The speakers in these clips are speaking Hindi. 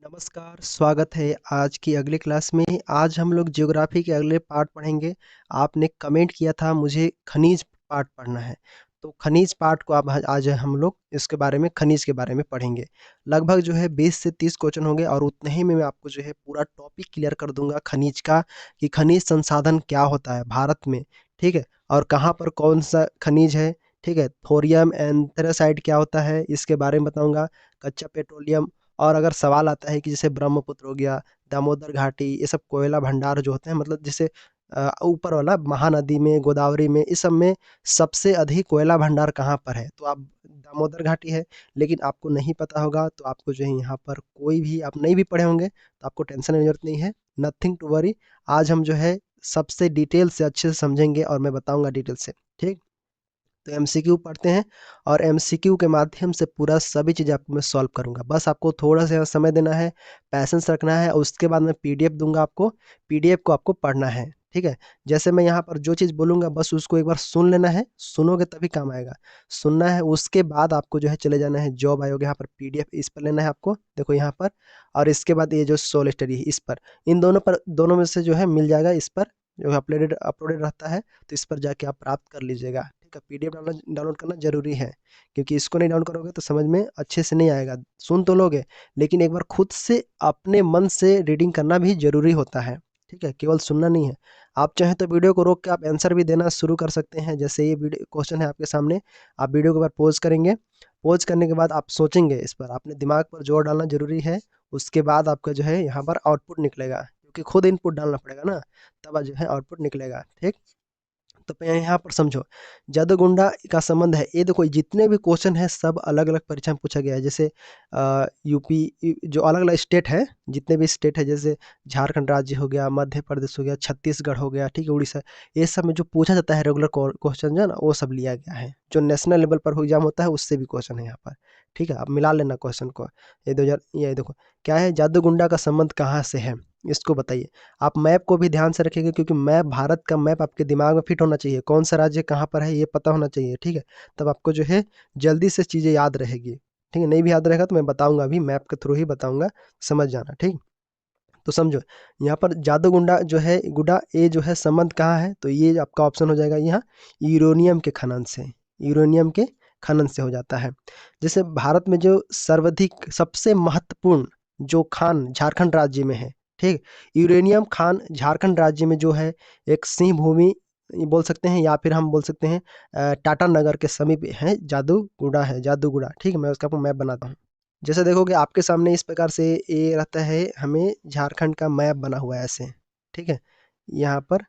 नमस्कार, स्वागत है आज की अगली क्लास में। आज हम लोग ज्योग्राफी के अगले पार्ट पढ़ेंगे। आपने कमेंट किया था मुझे खनिज पार्ट पढ़ना है, तो खनिज पार्ट को अब आज हम लोग इसके बारे में खनिज के बारे में पढ़ेंगे। लगभग जो है 20 से 30 क्वेश्चन होंगे और उतने ही में मैं आपको जो है पूरा टॉपिक क्लियर कर दूंगा खनिज का, कि खनिज संसाधन क्या होता है भारत में, ठीक है, और कहाँ पर कौन सा खनिज है, ठीक है। थोरियम एंथ्रासाइट क्या होता है इसके बारे में बताऊंगा, कच्चा पेट्रोलियम। और अगर सवाल आता है कि जैसे ब्रह्मपुत्र हो गया, दामोदर घाटी, ये सब कोयला भंडार जो होते हैं, मतलब जैसे ऊपर वाला महानदी में, गोदावरी में, इस सब में सबसे अधिक कोयला भंडार कहाँ पर है, तो आप दामोदर घाटी है। लेकिन आपको नहीं पता होगा तो आपको जो है यहाँ पर कोई भी आप नहीं भी पढ़े होंगे तो आपको टेंशन की जरूरत नहीं है, नथिंग टू वरी। आज हम जो है सबसे डिटेल से अच्छे से समझेंगे और मैं बताऊंगा डिटेल से, ठीक। तो एमसीक्यू पढ़ते हैं और एमसीक्यू के माध्यम से पूरा सभी चीज़ आपको मैं सॉल्व करूंगा। बस आपको थोड़ा सा समय देना है, पैसेंस रखना है, और उसके बाद मैं पीडीएफ दूंगा आपको। पीडीएफ को आपको पढ़ना है, ठीक है। जैसे मैं यहाँ पर जो चीज़ बोलूंगा बस उसको एक बार सुन लेना है, सुनोगे तभी काम आएगा। सुनना है, उसके बाद आपको जो है चले जाना है जॉब आयोग, यहाँ पर पीडीएफ इस पर लेना है आपको, देखो यहाँ पर। और इसके बाद ये जो सोल स्टडी है इस पर, इन दोनों पर, दोनों में से जो है मिल जाएगा इस पर, जो अपलोडेड अपलोडेड रहता है, तो इस पर जाके आप प्राप्त कर लीजिएगा, ठीक है। पीडीएफ डाउनलोड करना जरूरी है, क्योंकि इसको नहीं डाउनलोड करोगे तो समझ में अच्छे से नहीं आएगा। सुन तो लोगे, लेकिन एक बार खुद से अपने मन से रीडिंग करना भी जरूरी होता है, ठीक है, केवल सुनना नहीं है। आप चाहें तो वीडियो को रोक के आप आंसर भी देना शुरू कर सकते हैं। जैसे ये वीडियो क्वेश्चन है आपके सामने, आप वीडियो को बार पॉज करेंगे, पॉज करने के बाद आप सोचेंगे इस पर, अपने दिमाग पर जोर डालना जरूरी है। उसके बाद आपका जो है यहाँ पर आउटपुट निकलेगा, क्योंकि खुद इनपुट डालना पड़ेगा ना, तब जो है आउटपुट निकलेगा, ठीक। तो यहाँ पर समझो, जादूगुंडा का संबंध है, ये देखो जितने भी क्वेश्चन है सब अलग अलग परीक्षा में पूछा गया है। जैसे यूपी, जो अलग अलग स्टेट है, जितने भी स्टेट है, जैसे झारखंड राज्य हो गया, मध्य प्रदेश हो गया, छत्तीसगढ़ हो गया, ठीक है, उड़ीसा, ये सब में जो पूछा जाता है रेगुलर क्वेश्चन जो है ना, वो सब लिया गया है। जो नेशनल लेवल पर एग्जाम होता है उससे भी क्वेश्चन है यहाँ पर, ठीक है। आप मिला लेना क्वेश्चन को। ये 2000, ये देखो क्या है, जादूगुंडा का संबंध कहाँ से है, इसको बताइए। आप मैप को भी ध्यान से रखिएगा, क्योंकि मैप, भारत का मैप आपके दिमाग में फिट होना चाहिए, कौन सा राज्य कहाँ पर है ये पता होना चाहिए, ठीक है। तब आपको जो है जल्दी से चीज़ें याद रहेगी, ठीक है। नहीं भी याद रहेगा तो मैं बताऊंगा, अभी मैप के थ्रू ही बताऊंगा, समझ जाना, ठीक। तो समझो, यहाँ पर जादूगुंडा जो है, गुडा, ये जो है संबंध कहाँ है, तो ये आपका ऑप्शन हो जाएगा यहाँ, यूरेनियम के खनन से, यूरेनियम के खनन से हो जाता है। जैसे भारत में जो सर्वाधिक सबसे महत्वपूर्ण जो खान झारखंड राज्य में है, ठीक। यूरेनियम खान झारखंड राज्य में जो है, एक सिंह भूमि ये बोल सकते हैं, या फिर हम बोल सकते हैं टाटा नगर के समीप है, जादूगुड़ा है, जादूगुड़ा, ठीक है। मैं उसका आपको मैप बनाता हूँ। जैसे देखोगे आपके सामने इस प्रकार से ये रहता है, हमें झारखंड का मैप बना हुआ है ऐसे, ठीक है। यहाँ पर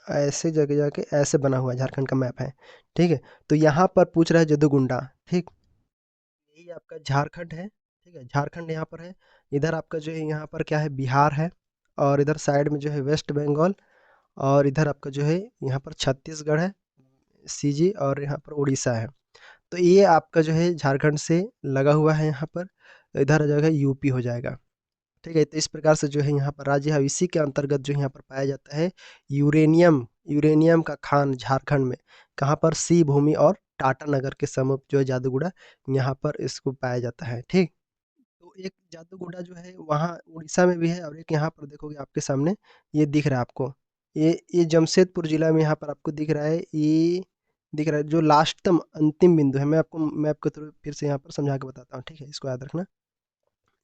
ऐसे जगह जाके ऐसे बना हुआ है, झारखंड का मैप है, ठीक है। तो यहाँ पर पूछ रहा है जदुगुंडा, ठीक। यही आपका झारखंड है, ठीक है, झारखंड यहाँ पर है। इधर आपका जो है यहाँ पर क्या है, बिहार है, और इधर साइड में जो है वेस्ट बंगाल, और इधर आपका जो है यहाँ पर छत्तीसगढ़ है, सीजी, और यहाँ पर उड़ीसा है। तो ये आपका जो है झारखंड से लगा हुआ है यहाँ पर, इधर आ जाएगा यूपी हो जाएगा, ठीक है। तो इस प्रकार से जो है यहाँ पर राज्य है, इसी के अंतर्गत जो यहाँ पर पाया जाता है यूरेनियम, यूरेनियम का खान झारखंड में, कहाँ पर, सी भूमि और टाटा नगर के समीप जो है जादूगुड़ा, यहाँ पर इसको पाया जाता है, ठीक। तो एक जादूगुड़ा जो है वहाँ उड़ीसा में भी है, और एक यहाँ पर देखोगे आपके सामने, ये दिख रहा है आपको, ये जमशेदपुर जिला में यहाँ पर आपको दिख रहा है, ये दिख रहा है जो लास्टतम अंतिम बिंदु है। मैं आपको मैप के थ्रू फिर से यहाँ पर समझा के बताता हूँ, ठीक है, इसको याद रखना।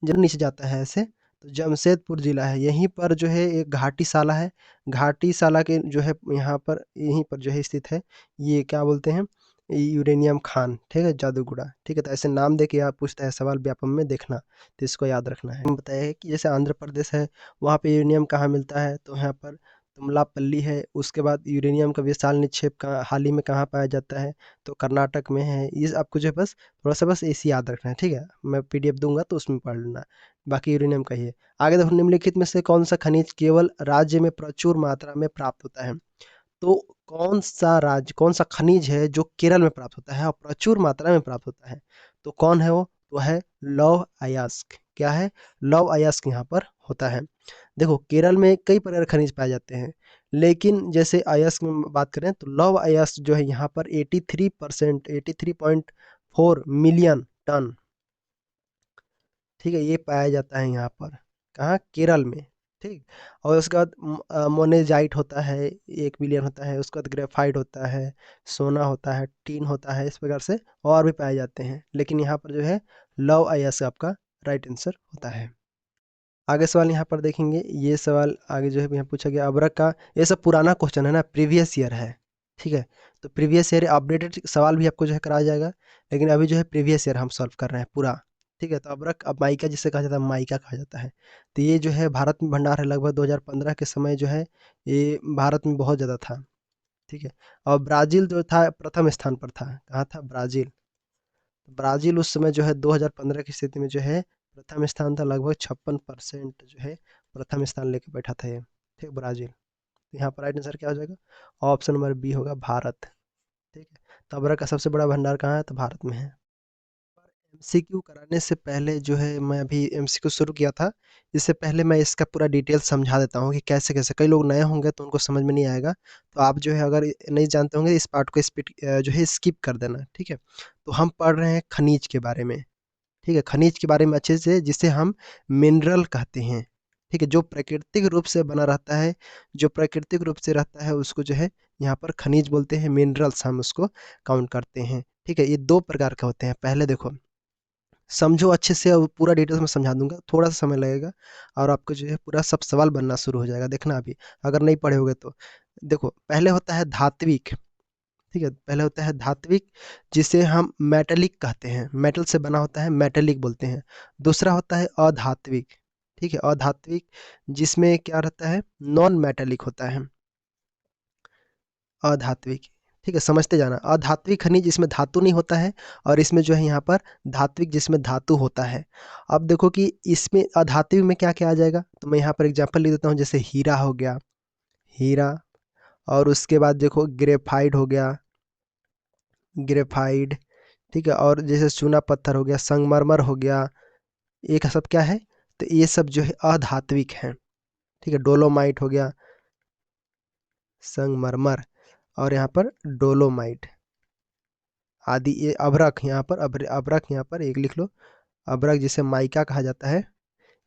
जब नीचे जाता है ऐसे, तो जमशेदपुर जिला है, यहीं पर जो है एक घाटी साला है, घाटी साला के जो है यहाँ पर, यहीं पर जो है स्थित है, ये क्या बोलते हैं, यूरेनियम खान, ठीक है, जादूगुड़ा, ठीक है। तो ऐसे नाम दे के आप पूछता है सवाल व्यापम में, देखना, तो इसको याद रखना है। हम बताया है कि जैसे आंध्र प्रदेश है, वहाँ पे यूरेनियम कहाँ मिलता है, तो यहाँ पर तुमलापल्ली है। उसके बाद यूरेनियम का विशाल निक्षेप कहाँ हाल ही में कहाँ पाया जाता है, तो कर्नाटक में है। ये आपको जो है बस थोड़ा सा बस ऐसे याद रखना है, ठीक है। मैं पीडीएफ दूंगा तो उसमें पढ़ लेना, बाकी यूरेनियम का ही है। आगे देखो, निम्नलिखित में से कौन सा खनिज केवल राज्य में प्रचुर मात्रा में प्राप्त होता है, तो कौन सा राज्य, कौन सा खनिज है जो केरल में प्राप्त होता है और प्रचुर मात्रा में प्राप्त होता है, तो कौन है वो, तो है लौह अयस्क। क्या है, लौह अयस्क यहाँ पर होता है। देखो केरल में कई प्रकार के खनिज पाए जाते हैं, लेकिन जैसे अयस्क में बात करें तो लौह अयस्क जो है यहाँ पर 83%, 83.4 मिलियन टन ठीक है, ये पाया जाता है यहाँ पर, कहाँ, केरल में। ठीक, और उसके बाद मोनेजाइट होता है, 1 मिलियन होता है। उसके बाद ग्रेफाइट होता है, सोना होता है, टीन होता है, इस प्रकार से और भी पाए जाते हैं। लेकिन यहाँ पर जो है लव अयस्क आपका राइट आंसर होता है। आगे सवाल यहाँ पर देखेंगे, ये सवाल आगे जो है यहाँ पूछा गया अबरक का, ये सब पुराना क्वेश्चन है ना, प्रीवियस ईयर है। ठीक है, तो प्रीवियस ईयर अपडेटेड सवाल भी आपको जो है कराया जाएगा, लेकिन अभी जो है प्रीवियस ईयर हम सॉल्व कर रहे हैं पूरा। ठीक है, तो अबरक अब माइका जिसे कहा जाता है, माइका कहा जाता है। तो ये जो है भारत में भंडार है, लगभग 2015 के समय जो है ये भारत में बहुत ज़्यादा था। ठीक है, और ब्राज़ील जो था प्रथम स्थान पर था, कहाँ था, ब्राज़ील। ब्राज़ील उस समय जो है 2015 की स्थिति में जो है प्रथम स्थान था, लगभग 56% जो है प्रथम स्थान लेके बैठा था ये। ठीक, ब्राज़ील। तो यहाँ पर राइट आंसर क्या हो जाएगा, ऑप्शन नंबर बी होगा, भारत। ठीक है, तो अबरक का सबसे बड़ा भंडार कहाँ है, तो भारत में है। एमसीक्यू कराने से पहले जो है मैं अभी एमसीक्यू शुरू किया था, इससे पहले मैं इसका पूरा डिटेल समझा देता हूँ कि कैसे कैसे, कई लोग नए होंगे तो उनको समझ में नहीं आएगा, तो आप जो है अगर नहीं जानते होंगे इस पार्ट को जो है स्किप कर देना। ठीक है, तो हम पढ़ रहे हैं खनिज के बारे में। ठीक है, खनिज के बारे में अच्छे से, जिसे हम मिनरल कहते हैं। ठीक है, जो प्राकृतिक रूप से बना रहता है, जो प्राकृतिक रूप से रहता है उसको जो है यहाँ पर खनिज बोलते हैं, मिनरल्स हम उसको काउंट करते हैं। ठीक है, ये 2 प्रकार के होते हैं। पहले देखो, समझो अच्छे से, और पूरा डिटेल्स में समझा दूंगा, थोड़ा सा समय लगेगा और आपको जो है पूरा सब सवाल बनना शुरू हो जाएगा, देखना अभी अगर नहीं पढ़े होगे तो। देखो, पहले होता है धात्विक। ठीक है, पहले होता है धात्विक, जिसे हम मेटेलिक कहते हैं, मेटल से बना होता है, मेटेलिक बोलते हैं। दूसरा होता है अधात्विक। ठीक है, अधात्विक जिसमें क्या रहता है, नॉन मेटेलिक होता है, अधात्विक। ठीक है, समझते जाना, अधात्विक खनिज इसमें धातु नहीं होता है, और इसमें जो है यहाँ पर धात्विक जिसमें धातु होता है। अब देखो कि इसमें अधात्विक में क्या क्या आ जाएगा, तो मैं यहाँ पर एग्जांपल लिख देता हूँ, जैसे हीरा हो गया, हीरा। और उसके बाद देखो ग्रेफाइट हो गया, ग्रेफाइड। ठीक है, और जैसे चूना पत्थर हो गया, संगमरमर हो गया, ये का सब क्या है, तो ये सब जो है अधात्विक हैं। ठीक है, डोलोमाइट हो गया, संगमरमर, और यहाँ पर डोलोमाइट आदि। ये अभ्रक, यहाँ पर अभ्रक, यहाँ पर एक लिख लो, अभ्रक जिसे माइका कहा जाता है,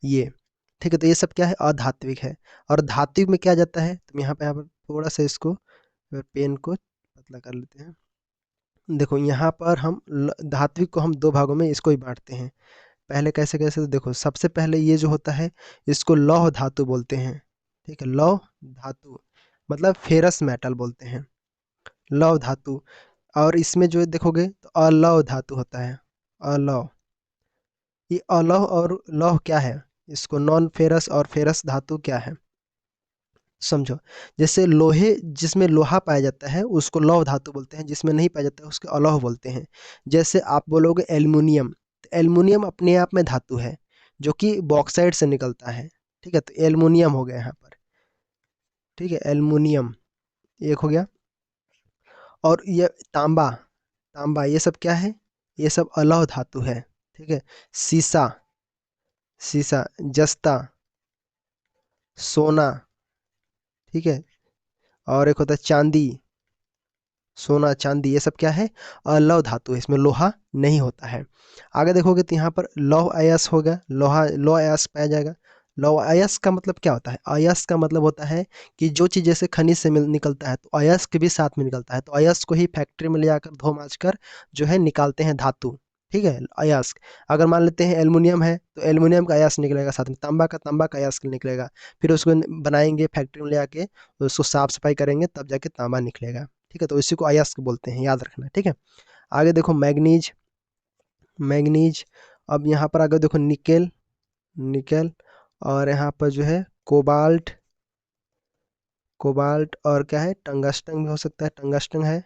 ये। ठीक है, तो ये सब क्या है, अधात्विक है। और धात्विक में क्या जाता है, तो यहाँ पर थोड़ा सा इसको पेन को पतला कर लेते हैं। देखो यहाँ पर हम धात्विक को हम 2 भागों में इसको ही बांटते हैं। पहले कैसे कैसे, तो देखो सबसे पहले ये जो होता है इसको लौह धातु बोलते हैं। ठीक है, लौह धातु मतलब फेरस मेटल बोलते हैं, लौह धातु। और इसमें जो देखोगे तो अलौह धातु होता है, अलौह। ये अलौह और लौह क्या है, इसको नॉन फेरस और फेरस धातु क्या है, समझो। जैसे लोहे, जिसमें लोहा पाया जाता है उसको लौह धातु बोलते हैं, जिसमें नहीं पाया जाता है उसको अलौह बोलते हैं। जैसे आप बोलोगे एल्युमिनियम, तो एल्युमिनियम अपने आप में धातु है, जो कि बॉक्साइट से निकलता है। ठीक है, तो एल्युमिनियम हो गया यहाँ पर। ठीक है, एल्युमिनियम एक हो गया। और ये तांबा, तांबा ये सब क्या है, ये सब अलौह धातु है। ठीक है, सीसा, सीसा, जस्ता, सोना। ठीक है, और एक होता है चांदी, सोना चांदी, ये सब क्या है, अलौह धातु है, इसमें लोहा नहीं होता है। आगे देखोगे तो यहाँ पर लौह अयस्क होगा, लोहा लौह अयस्क पाया जाएगा। लौह अयस्क का मतलब क्या होता है, अयस्क का मतलब होता है कि जो चीज़ जैसे खनिज से निकलता है, तो अयस्क भी साथ में निकलता है, तो अयस्क को ही फैक्ट्री में ले जाकर धो माज कर जो है निकालते हैं धातु। ठीक है, अयस्क। अगर मान लेते हैं एल्युमिनियम है, तो एल्युमिनियम का अयस्क निकलेगा, साथ में तांबा का अयस्क निकलेगा। फिर उसको बनाएंगे फैक्ट्री में ले जाके, उसको साफ सफाई करेंगे, तब जाके तांबा निकलेगा। ठीक है, तो इसी को अयस्क बोलते हैं, याद रखना। ठीक है, आगे देखो मैग्नीज, मैग्नीज। अब यहाँ पर आगे देखो निकेल, निकेल। और यहाँ पर जो है कोबाल्ट, कोबाल्ट। और क्या है, टंगस्टन भी हो सकता है, टंगस्टन है,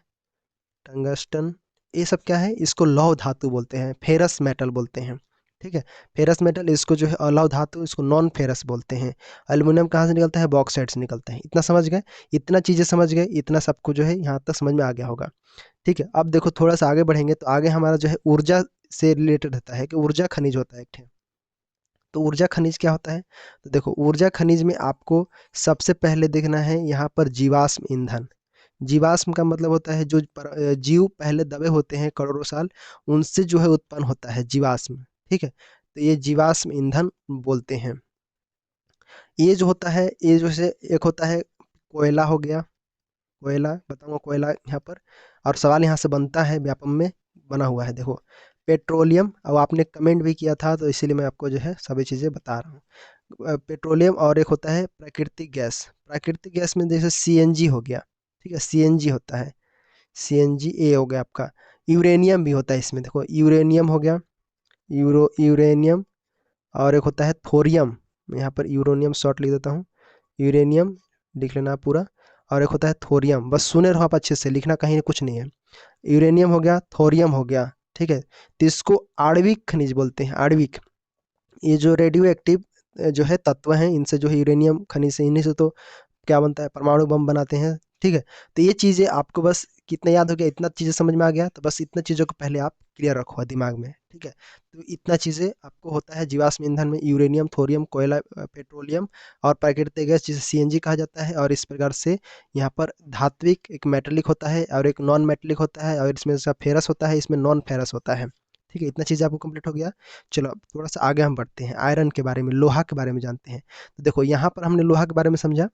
टंगस्टन। ये सब क्या है, इसको लौह धातु बोलते हैं, फेरस मेटल बोलते हैं। ठीक है, फेरस मेटल, इसको जो है अलौह धातु, इसको नॉन फेरस बोलते हैं। एल्युमिनियम कहाँ से निकलता है, बॉक्साइट से निकलता है। इतना समझ गए, इतना चीज़ें समझ गए, इतना सबको जो है यहाँ तक समझ में आ गया होगा। ठीक है, अब देखो थोड़ा सा आगे बढ़ेंगे, तो आगे हमारा जो है ऊर्जा से रिलेटेड रहता है, कि ऊर्जा खनिज होता है एक ठे। तो ऊर्जा खनिज क्या होता है, तो देखो ऊर्जा खनिज में आपको सबसे पहले देखना है यहाँ पर जीवाश्म ईंधन। जीवाश्म का मतलब होता है जो जीव पहले दबे होते हैं करोड़ों साल, उनसे जो है उत्पन्न होता है जीवाश्म। ठीक है, तो ये जीवाश्म ईंधन बोलते हैं। ये जो होता है, ये जो से एक होता है कोयला हो गया, कोयला बताऊंगा कोयला यहाँ पर। और सवाल यहाँ से बनता है, व्यापम में बना हुआ है, देखो पेट्रोलियम। अब आपने कमेंट भी किया था तो इसीलिए मैं आपको जो है सभी चीज़ें बता रहा हूँ। पेट्रोलियम, और एक होता है प्राकृतिक गैस। प्राकृतिक गैस में जैसे सीएनजी हो गया, ठीक है, सीएनजी होता है, सीएनजी ए हो गया आपका। यूरेनियम भी होता है इसमें, देखो यूरेनियम हो गया, यूरेनियम। और एक होता है थोरियम, यहाँ पर यूरेनियम शॉर्ट लिख देता हूँ, यूरेनियम लिख लेना पूरा। और एक होता है थोरियम, बस सुने रहो आप अच्छे से, लिखना कहीं कुछ नहीं है। यूरेनियम हो गया, थोरियम हो गया, ठीक है। तो इसको आणविक खनिज बोलते हैं, आणविक। ये जो रेडियो एक्टिव जो है तत्व हैं, इनसे जो है यूरेनियम खनिज से, इन्हीं से तो क्या बनता है, परमाणु बम बनाते हैं, ठीक है। तो ये चीज़ें आपको बस कितना याद हो गया, इतना चीज़ें समझ में आ गया, तो बस इतना चीज़ों को पहले आप क्लियर रखो दिमाग में, ठीक है। तो इतना चीज़ें आपको होता है जीवाश्म ईंधन में, यूरेनियम, थोरियम, कोयला, पेट्रोलियम और प्राकृतिक गैस जिसे सीएनजी कहा जाता है। और इस प्रकार से यहाँ पर धात्विक एक मेटेलिक होता है और एक नॉन मेटेलिक होता है, और इसमें इसका फेरस होता है, इसमें नॉन फेरस होता है, ठीक है। इतना चीज़ आपको कंप्लीट हो गया। चलो अब थोड़ा सा आगे हम बढ़ते हैं, आयरन के बारे में, लोहा के बारे में जानते हैं। तो देखो यहाँ पर हमने लोहा के बारे में समझा,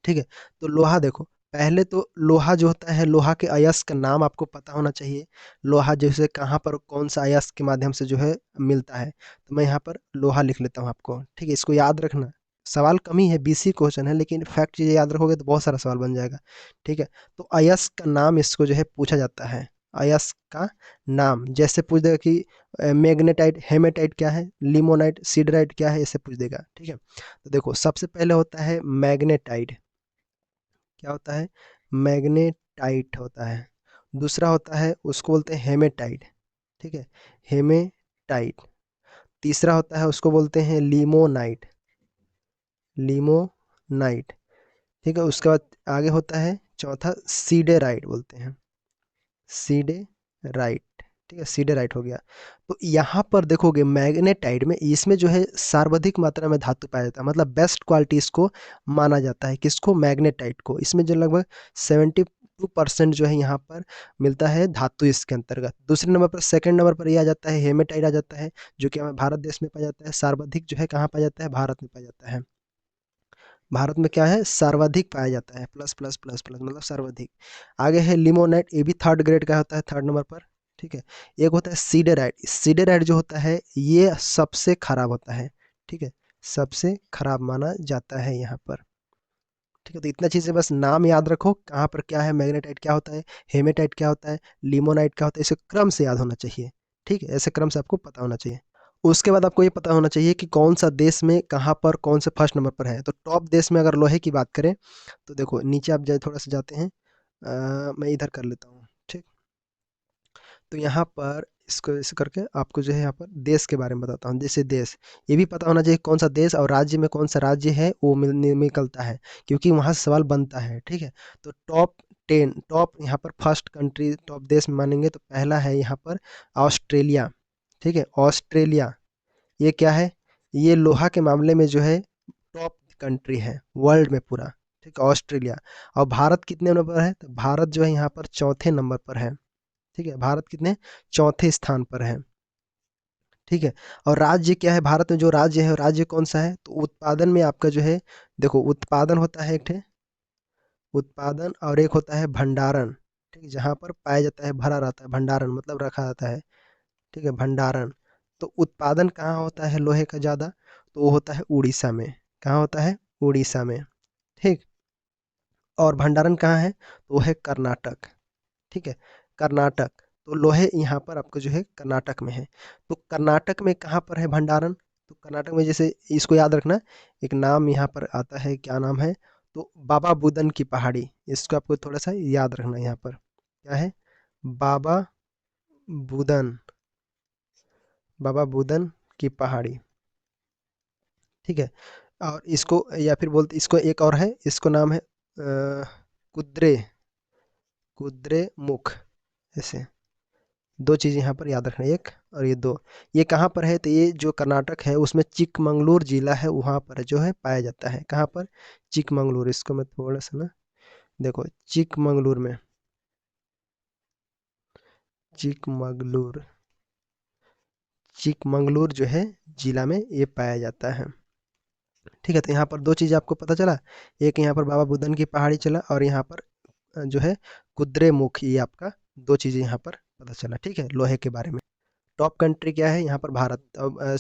ठीक है। तो लोहा देखो, पहले तो लोहा जो होता है, लोहा के अयस्क का नाम आपको पता होना चाहिए। लोहा जैसे कहाँ पर कौन सा अयस्क के माध्यम से जो है मिलता है, तो मैं यहाँ पर लोहा लिख लेता हूँ आपको, ठीक है। इसको याद रखना, सवाल कम ही है, बीसी क्वेश्चन है, लेकिन फैक्ट चीज़ें याद रखोगे तो बहुत सारा सवाल बन जाएगा, ठीक है। तो अयस्क का नाम इसको जो है पूछा जाता है, अयस्क का नाम। जैसे पूछ देगा कि मैग्नेटाइट, हेमेटाइट क्या है, लिमोनाइट, सीडराइट क्या है, ऐसे पूछ देगा, ठीक है। तो देखो सबसे पहले होता है मैग्नेटाइट, क्या होता है, मैग्नेटाइट होता है। दूसरा होता है, उसको बोलते हैं हेमेटाइट, ठीक है, हेमेटाइट। तीसरा होता है, उसको बोलते हैं लिमोनाइट, लिमोनाइट, ठीक है। उसके बाद आगे होता है चौथा, सीडेराइट बोलते हैं, सीडेराइट, ठीक है, सीडेराइट हो गया। तो यहाँ पर देखोगे मैग्नेटाइट में, इसमें जो है सर्वाधिक मात्रा में धातु पाया जाता है, मतलब बेस्ट क्वालिटी इसको माना जाता है, किसको, मैग्नेटाइट को। इसमें जो लगभग 72% जो है यहाँ पर मिलता है धातु इसके अंतर्गत। दूसरे नंबर पर, सेकंड नंबर पर ये आ जाता है, हेमेटाइट आ जाता है, जो कि हमें भारत देश में पाया जाता है। सर्वाधिक जो है कहाँ पाया जाता है, भारत में पाया जाता है। भारत में क्या है, सर्वाधिक पाया जाता है, प्लस प्लस प्लस प्लस मतलब सर्वाधिक। आगे है लिमोनाइट, ये भी थर्ड ग्रेड का होता है, थर्ड नंबर पर, ठीक है। एक होता है सीडेराइट, सीडेराइट जो होता है ये सबसे खराब होता है, ठीक है, सबसे खराब माना जाता है यहाँ पर, ठीक है। तो इतना चीज़ें बस नाम याद रखो, कहाँ पर क्या है, मैग्नेटाइट क्या होता है, हेमेटाइट क्या होता है, लिमोनाइट क्या होता है, इसे क्रम से याद होना चाहिए, ठीक है, ऐसे क्रम से आपको पता होना चाहिए। उसके बाद आपको ये पता होना चाहिए कि कौन सा देश में कहाँ पर कौन से फर्स्ट नंबर पर है। तो टॉप देश में अगर लोहे की बात करें, तो देखो नीचे आप जाए, थोड़ा सा जाते हैं, मैं इधर कर लेता हूँ, ठीक। तो यहाँ पर इसको ऐसे करके आपको जो है यहाँ पर देश के बारे में बताता हूँ। जैसे देश, ये भी पता होना चाहिए कौन सा देश, और राज्य में कौन सा राज्य है वो निकलता है, क्योंकि वहाँ से सवाल बनता है, ठीक है। तो टॉप 10, टॉप यहाँ पर फर्स्ट कंट्री, टॉप देश में मानेंगे तो पहला है यहाँ पर ऑस्ट्रेलिया, ठीक है, ऑस्ट्रेलिया। ये क्या है, ये लोहा के मामले में जो है टॉप कंट्री है वर्ल्ड में पूरा, ठीक है, ऑस्ट्रेलिया। और भारत कितने नंबर पर है, तो भारत जो है यहाँ पर चौथे नंबर पर है, ठीक है, भारत कितने, चौथे स्थान पर है, ठीक है। और राज्य क्या है, भारत में जो राज्य है, राज्य कौन सा है, तो उत्पादन में आपका जो है, देखो उत्पादन होता है एक ठे, उत्पादन, और एक होता है भंडारण, ठीक है, जहाँ पर पाया जाता है, भरा रहता है, भंडारण मतलब रखा जाता है, ठीक है, भंडारण। तो उत्पादन कहाँ होता है लोहे का ज़्यादा, तो वो होता है उड़ीसा में, कहाँ होता है, उड़ीसा में, ठीक। और भंडारण कहाँ है, तो वो है कर्नाटक, ठीक है, कर्नाटक। तो लोहे यहाँ पर आपको जो है कर्नाटक में है। तो कर्नाटक में कहाँ पर है भंडारण, तो कर्नाटक में, जैसे इसको याद रखना, एक नाम यहाँ पर आता है, क्या नाम है, तो बाबा बुदन की पहाड़ी, इसको आपको थोड़ा सा याद रखना, यहाँ पर क्या है, बाबा बुदन, बाबा बुदन की पहाड़ी, ठीक है। और इसको, या फिर बोलते इसको एक और है, इसको नाम है कुद्रे, कुद्रे मुख, ऐसे दो चीज़ यहाँ पर याद रखना, एक और ये दो। ये कहाँ पर है, तो ये जो कर्नाटक है उसमें चिकमंगलूर जिला है, वहाँ पर जो है पाया जाता है, कहाँ पर, चिकमंगलूर। इसको मैं थोड़ा सा ना, देखो चिकमंगलूर में, चिकमंगलूर, चिकमंगलूर जो है जिला में ये पाया जाता है। ठीक है, तो यहाँ पर 2 चीज़ आपको पता चला, एक यहाँ पर बाबा बुदन की पहाड़ी चला और यहाँ पर जो है कुद्रेमुख, ये आपका 2 चीज़ें यहाँ पर पता चला। ठीक है, लोहे के बारे में। टॉप कंट्री क्या है यहाँ पर? Bharat,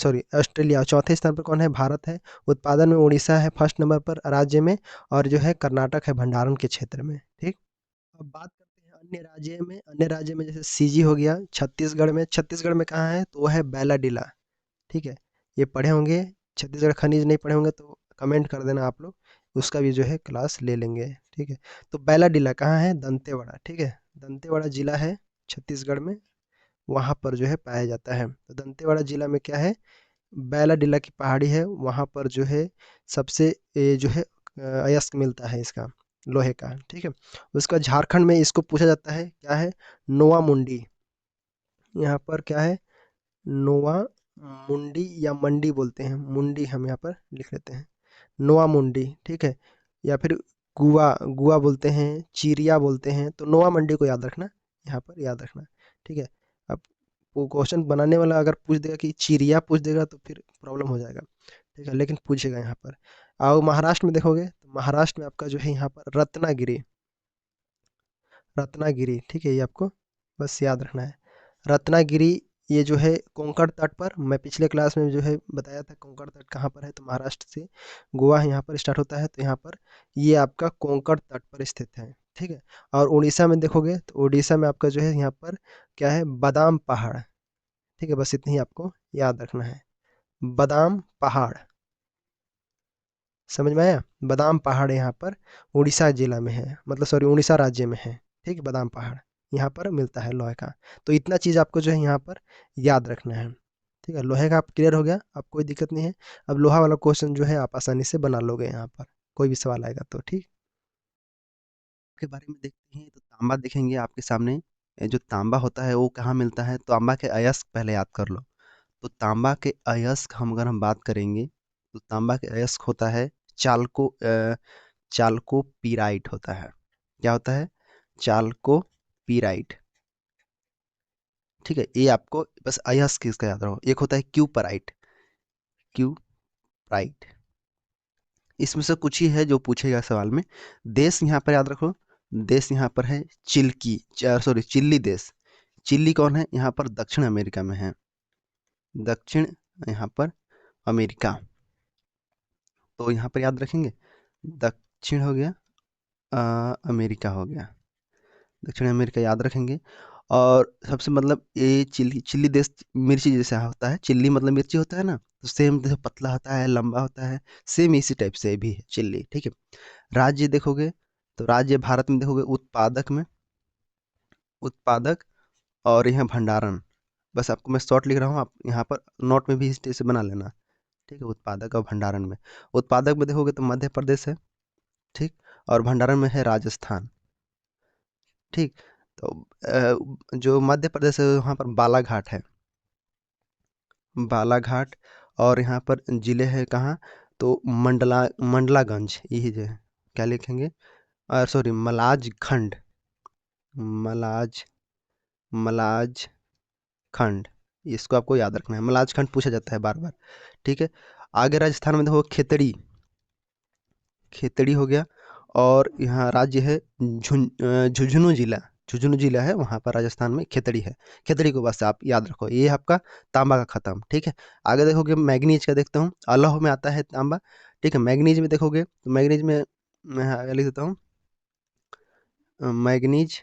sorry Australia. चौथे स्थान पर कौन है? भारत है। उत्पादन में उड़ीसा है फर्स्ट नंबर पर राज्य में, और जो है कर्नाटक है भंडारण के क्षेत्र में। ठीक। अब बात करते हैं अन्य राज्य में। अन्य राज्य में जैसे सीजी हो गया छत्तीसगढ़ में। छत्तीसगढ़ में कहाँ है? तो वो है बैलाडीला। ठीक है, ये पढ़े होंगे। छत्तीसगढ़ खनिज नहीं पढ़े होंगे तो कमेंट कर देना आप लोग, उसका भी जो है क्लास ले लेंगे। ठीक है, तो बैलाडीला कहाँ है? दंतेवाड़ा। ठीक है, दंतेवाड़ा जिला है छत्तीसगढ़ में, वहाँ पर जो है पाया जाता है। तो दंतेवाड़ा जिला में क्या है? बैलाडीला की पहाड़ी है, वहाँ पर जो है सबसे जो है अयस्क मिलता है इसका, लोहे का। ठीक है, उसका झारखंड में इसको पूछा जाता है, क्या है? नोवा मुंडी। यहाँ पर क्या है? नोवा मुंडी या मंडी बोलते हैं, मुंडी हम यहाँ पर लिख लेते हैं, नोवा मुंडी। ठीक है, या फिर गुआ, गुआ बोलते हैं, चिरिया बोलते हैं। तो नोवा मंडी को याद रखना, यहाँ पर याद रखना। ठीक है, अब वो क्वेश्चन बनाने वाला अगर पूछ देगा कि चिरिया पूछ देगा तो फिर प्रॉब्लम हो जाएगा। ठीक है, लेकिन पूछेगा यहाँ पर। और महाराष्ट्र में देखोगे तो महाराष्ट्र में आपका जो है यहाँ पर रत्नागिरी, रत्नागिरी। ठीक है, ये आपको बस याद रखना है, रत्नागिरी। ये जो है कोंकण तट पर, मैं पिछले क्लास में जो है बताया था कोंकण तट कहाँ पर है, तो महाराष्ट्र से गोवा यहाँ पर स्टार्ट होता है, तो यहाँ पर ये आपका कोंकण तट पर स्थित है। ठीक है, और उड़ीसा में देखोगे तो उड़ीसा में आपका जो है यहाँ पर क्या है? बादाम पहाड़। ठीक है, बस इतनी ही आपको याद रखना है, बादाम पहाड़। समझ में आया? बादाम पहाड़ यहाँ पर उड़ीसा जिला में है, मतलब सॉरी उड़ीसा राज्य में है। ठीक है, बादाम पहाड़ यहाँ पर मिलता है लोहे का। तो इतना चीज़ आपको जो है यहाँ पर याद रखना है। ठीक है, लोहे का आप क्लियर हो गया, अब कोई दिक्कत नहीं है। अब लोहा वाला क्वेश्चन जो है आप आसानी से बना लोगे यहाँ पर, कोई भी सवाल आएगा तो। ठीक, के बारे में देखते हैं तो तांबा देखेंगे आपके सामने। ये जो तांबा होता है वो कहाँ मिलता है? तो तांबा के अयस्क पहले याद कर लो। तो तांबा के अयस्क हम अगर हम बात करेंगे तो तांबा के अयस्क होता है चाल्को पीराइट होता है। क्या होता है? चाल्को पीराइट। ठीक है, ये आपको बस अयस्क इसका याद रहो। एक होता है क्यूपराइट, क्यूपराइट। इसमें से कुछ ही है जो पूछेगा सवाल में। देश यहाँ पर याद रखो, देश यहाँ पर है चिल्की, सॉरी चिल्ली देश। चिल्ली कौन है? यहाँ पर दक्षिण अमेरिका में है, दक्षिण यहाँ पर अमेरिका। तो यहाँ पर याद रखेंगे, दक्षिण हो गया, अमेरिका हो गया, दक्षिण अमेरिका याद रखेंगे। और सबसे मतलब ये चिल्ली, चिल्ली देश मिर्ची जैसा होता है। चिल्ली मतलब मिर्ची होता है ना, तो सेम जैसे पतला होता है, लंबा होता है, सेम इसी टाइप से भी है चिल्ली। ठीक है, राज्य देखोगे तो राज्य भारत में देखोगे उत्पादक में, उत्पादक, और यहाँ भंडारण। बस आपको मैं शॉर्ट लिख रहा हूँ, आप यहाँ पर नोट में भी इस तरह से बना लेना। ठीक है, उत्पादक और भंडारण में, उत्पादक में देखोगे तो मध्य प्रदेश है। ठीक, और भंडारण में है राजस्थान। ठीक, तो जो मध्य प्रदेश है वहाँ पर बालाघाट है, बालाघाट। और यहाँ पर जिले है कहाँ? तो मंडलागंज, यही जो है, क्या लिखेंगे? सॉरी मलाजखंड, मलाज मलाज खंड। इसको आपको याद रखना है, मलाजखंड पूछा जाता है बार बार। ठीक है, आगे राजस्थान में देखो खेतड़ी, खेतड़ी हो गया। और यहाँ राज्य है झुंझुनू जिला, झुंझुनू जिला है वहाँ पर राजस्थान में खेतड़ी है। खेतड़ी को बस आप याद रखो, ये आपका तांबा का खत्म। ठीक है, आगे देखोगे मैग्नीज का देखता हूँ, अलह में आता है तांबा। ठीक है, मैग्नीज में देखोगे तो मैग्नीज में मैं आगे लिख देता हूँ, मैग्नीज।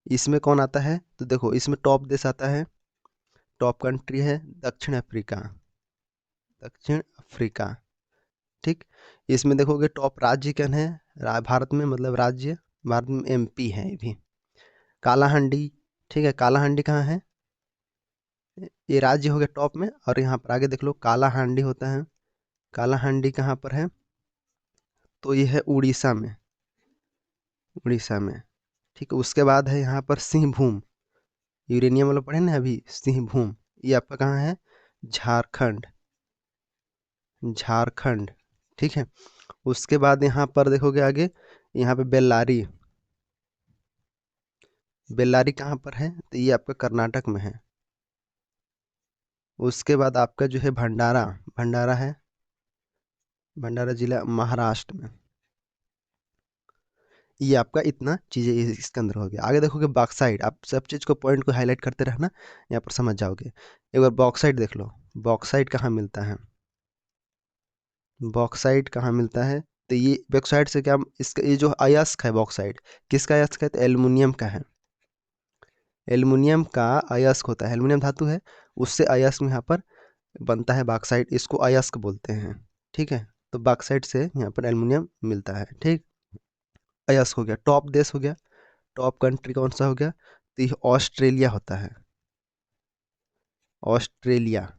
इसमें कौन आता है? तो देखो इसमें टॉप देश आता है, टॉप कंट्री है दक्षिण अफ्रीका, दक्षिण अफ्रीका। ठीक, इसमें देखोगे टॉप राज्य कौन है? भारत में, मतलब राज्य भारत में एमपी है ये भी, कालाहांडी। ठीक है, कालाहांडी कहाँ है? ये राज्य हो गया टॉप में। और यहाँ पर आगे देख लो कालाहांडी होता है, कालाहांडी कहाँ पर है? तो ये है उड़ीसा में, उड़ीसा में। ठीक है, उसके बाद है यहाँ पर सिंहभूम, यूरेनियम वाला पढ़े ना अभी, सिंहभूम। ये आपका कहाँ है? झारखंड, झारखंड। ठीक है, उसके बाद यहाँ पर देखोगे आगे, यहाँ पे बेल्लारी, बेल्लारी कहाँ पर है? तो ये आपका कर्नाटक में है, उसके बाद आपका जो है भंडारा, भंडारा है, भंडारा जिला महाराष्ट्र में। ये आपका इतना चीज़ें इसके अंदर हो गया। आगे देखोगे बॉक्साइट, आप सब चीज़ को पॉइंट को हाईलाइट करते रहना, यहाँ पर समझ जाओगे। एक बार बॉक्साइट देख लो, बॉक्साइट कहाँ मिलता है, बॉक्साइट कहाँ मिलता है, तो ये बॉक्साइट से क्या, इसका ये जो अयस्क है बॉक्साइट, किसका अयस्क है, तो एल्युमिनियम का है। एल्युमिनियम का अयस्क होता है, एल्युमिनियम धातु है, उससे अयस्क यहाँ पर बनता है बॉक्साइट, इसको अयस्क बोलते हैं। ठीक है, तो बॉक्साइट से यहाँ पर एल्युमिनियम मिलता है। ठीक, अयस्क हो गया। टॉप देश हो गया, टॉप कंट्री कौन सा हो गया, तो ये ऑस्ट्रेलिया होता है, ऑस्ट्रेलिया।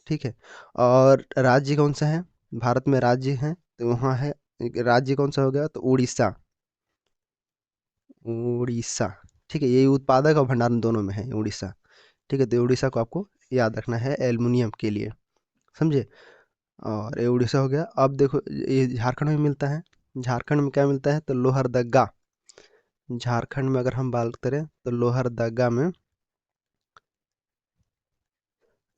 ठीक है, और राज्य कौन सा है, भारत में राज्य है तो वहाँ है, राज्य कौन सा हो गया, तो उड़ीसा, उड़ीसा। ठीक है, ये उत्पादक और भंडारण दोनों में है उड़ीसा। ठीक है, तो उड़ीसा को आपको याद रखना है एल्युमिनियम के लिए, समझे। और ये उड़ीसा हो गया। अब देखो ये झारखंड में मिलता है, झारखंड में क्या मिलता है, तो लोहरदगा। झारखंड में अगर हम बात करें तो लोहरदगा में,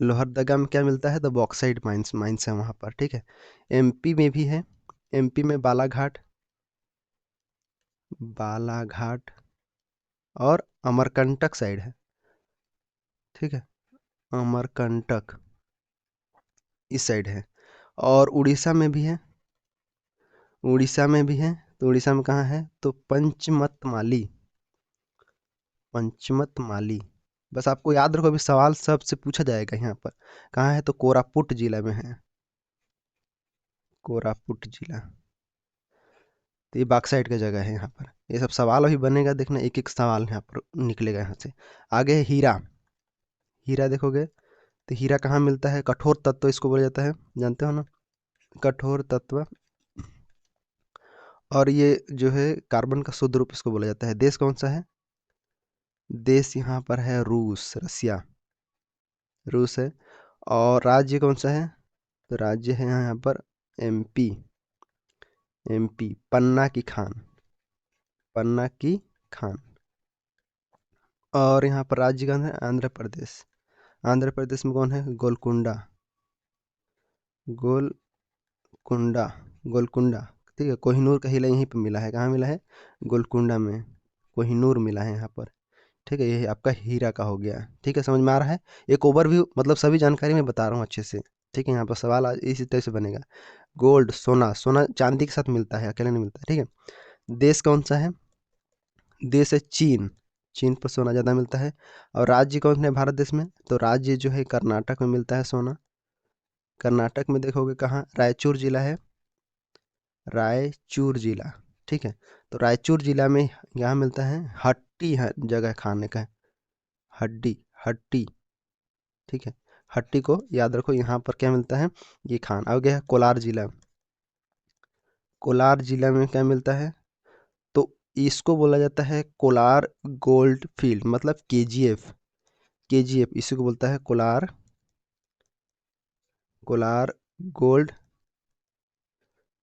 लोहरदगा में क्या मिलता है, तो बॉक्साइट माइंस माइंस है वहाँ पर। ठीक है, एमपी में भी है, एमपी में बालाघाट, बालाघाट और अमरकंटक साइड है। ठीक है, अमरकंटक इस साइड है। और उड़ीसा में भी है, उड़ीसा में भी है, तो उड़ीसा में कहाँ है, तो पंचमतमाली, पंचमतमाली। बस आपको याद रखो, अभी सवाल सबसे पूछा जाएगा यहाँ पर, कहाँ है, तो कोरापुट जिला में है, कोरापुट जिला। तो ये बॉक्साइट का जगह है यहाँ पर। ये सब सवाल अभी बनेगा, देखना एक एक सवाल यहाँ पर निकलेगा यहाँ से। आगे है हीरा, हीरा देखोगे तो हीरा कहाँ मिलता है, कठोर तत्व इसको बोला जाता है, जानते हो ना, कठोर तत्व। और ये जो है कार्बन का शुद्ध रूप इसको बोला जाता है। देश कौन सा है, देश यहाँ पर है रूस, रसिया, रूस है। और राज्य कौन सा है, तो राज्य है यहाँ पर एमपी, एमपी पन्ना की खान, पन्ना की खान। और यहाँ पर राज्य कौन है, आंध्र प्रदेश, आंध्र प्रदेश में कौन है, गोलकुंडा, गोलकुंडा, गोलकुंडा। ठीक है, कोहिनूर का हिला यहीं पर मिला है, कहाँ मिला है, गोलकुंडा में, कोहिनूर मिला है यहाँ पर। ठीक है, ये आपका हीरा का हो गया। ठीक है, समझ में आ रहा है, एक ओवरव्यू, मतलब सभी जानकारी मैं बता रहा हूँ अच्छे से। ठीक है, यहाँ पर सवाल आज इसी तरह से बनेगा। गोल्ड, सोना, सोना चांदी के साथ मिलता है, अकेले नहीं मिलता है। ठीक है, देश कौन सा है, देश है चीन, चीन पर सोना ज़्यादा मिलता है। और राज्य कौन है भारत देश में, तो राज्य जो है कर्नाटक में मिलता है सोना। कर्नाटक में देखोगे कहाँ, रायचूर जिला है, रायचूर जिला। ठीक है, तो रायचूर जिला में यहाँ मिलता है, हट्टी है जगह खाने का, हड्डी, हट्टी। ठीक है, हट्टी को याद रखो, यहाँ पर क्या मिलता है, ये खान। अब गया है कोलार जिला, कोलार जिला में क्या मिलता है, तो इसको बोला जाता है कोलार गोल्ड फील्ड, मतलब केजीएफ, केजीएफ इसी को बोलता है कोलार, कोलार गोल्ड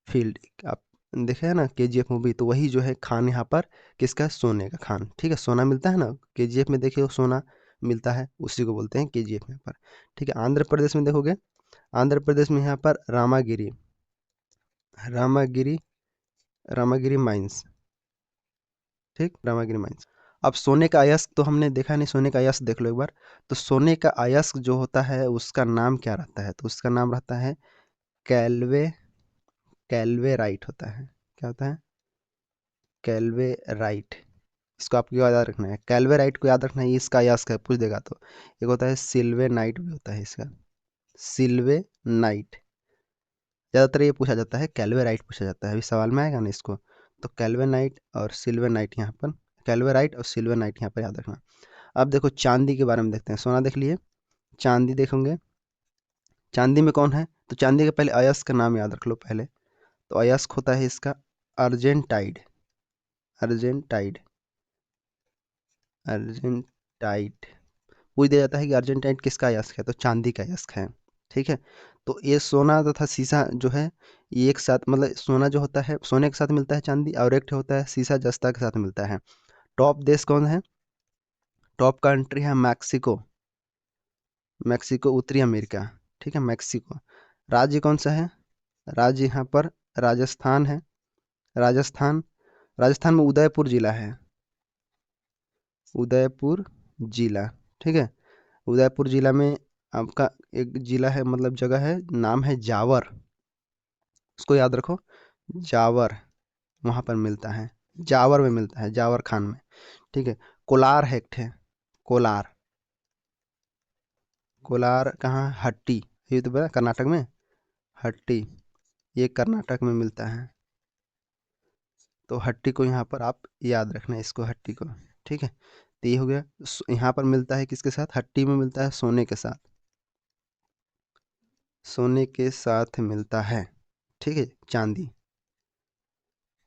फील्ड। आप देखे है ना केजीएफ मूवी, तो वही जो है खान यहाँ पर किसका, सोने का खान। ठीक है, सोना मिलता है ना केजीएफ में, देखिए सोना मिलता है, उसी को बोलते हैं केजीएफ यहाँ पर। ठीक है, आंध्र प्रदेश में देखोगे, आंध्र प्रदेश में यहाँ पर रामागिरी, रामागिरी, रामागिरी माइंस। ठीक, रामागिरी माइंस। अब सोने का अयस्क तो हमने देखा नहीं, सोने का अयस्क देख लो एक बार। तो सोने का अयस्क जो होता है उसका नाम क्या रहता है, तो उसका नाम रहता है कैल्वे, कैल्वेराइट होता है। क्या होता है, कैल्वेराइट। इसको आपको याद रखना है, कैल्वेराइट को याद रखना है, ये इसका अयस्क है, पूछ देगा तो। एक होता है सिल्वे नाइट भी होता है इसका, सिल्वे नाइट। ज़्यादातर ये पूछा जाता है, कैल्वेराइट पूछा जाता है, अभी सवाल में आएगा ना इसको। तो कैल्वेनाइट और सिल्वेनाइट यहाँ पर, कैल्वेराइट और सिल्वेनाइट यहाँ पर याद रखना। अब देखो चांदी के बारे में देखते हैं, सोना देख लिए, चांदी देखोगे, चांदी में कौन है, तो चांदी के पहले अयस्क का नाम याद रख लो पहले। तो अयस्क होता है इसका अर्जेंटाइड, अर्जेंटाइड, अर्जेंटाइट। पूछ दिया जाता है कि अर्जेंटाइट किसका अयस्क है, तो चांदी का अयस्क है। ठीक है, तो ये सोना तथा सीसा जो है, ये एक साथ, मतलब सोना जो होता है सोने के साथ मिलता है चांदी, और एक होता है सीसा जस्ता के साथ मिलता है। टॉप देश कौन है, टॉप कंट्री है मैक्सिको, मैक्सिको उत्तरी अमेरिका, ठीक है, मैक्सिको। राज्य कौन सा है? राज्य यहाँ पर राजस्थान है। राजस्थान, राजस्थान में उदयपुर जिला है। उदयपुर जिला, ठीक है। उदयपुर जिला में आपका एक जिला है, मतलब जगह है, नाम है जावर। उसको याद रखो, जावर। वहां पर मिलता है, जावर में मिलता है, जावर खान में, ठीक है। कोलार है एक ठे, कोलार। कोलार कहाँ? हट्टी। ये तो पता कर्नाटक में, हट्टी, ये कर्नाटक में मिलता है। तो हट्टी को यहाँ पर आप याद रखना है, इसको, हट्टी को, ठीक है। तो ये हो गया। यहाँ पर मिलता है किसके साथ? हट्टी में मिलता है सोने के साथ, सोने के साथ मिलता है, ठीक है। चांदी,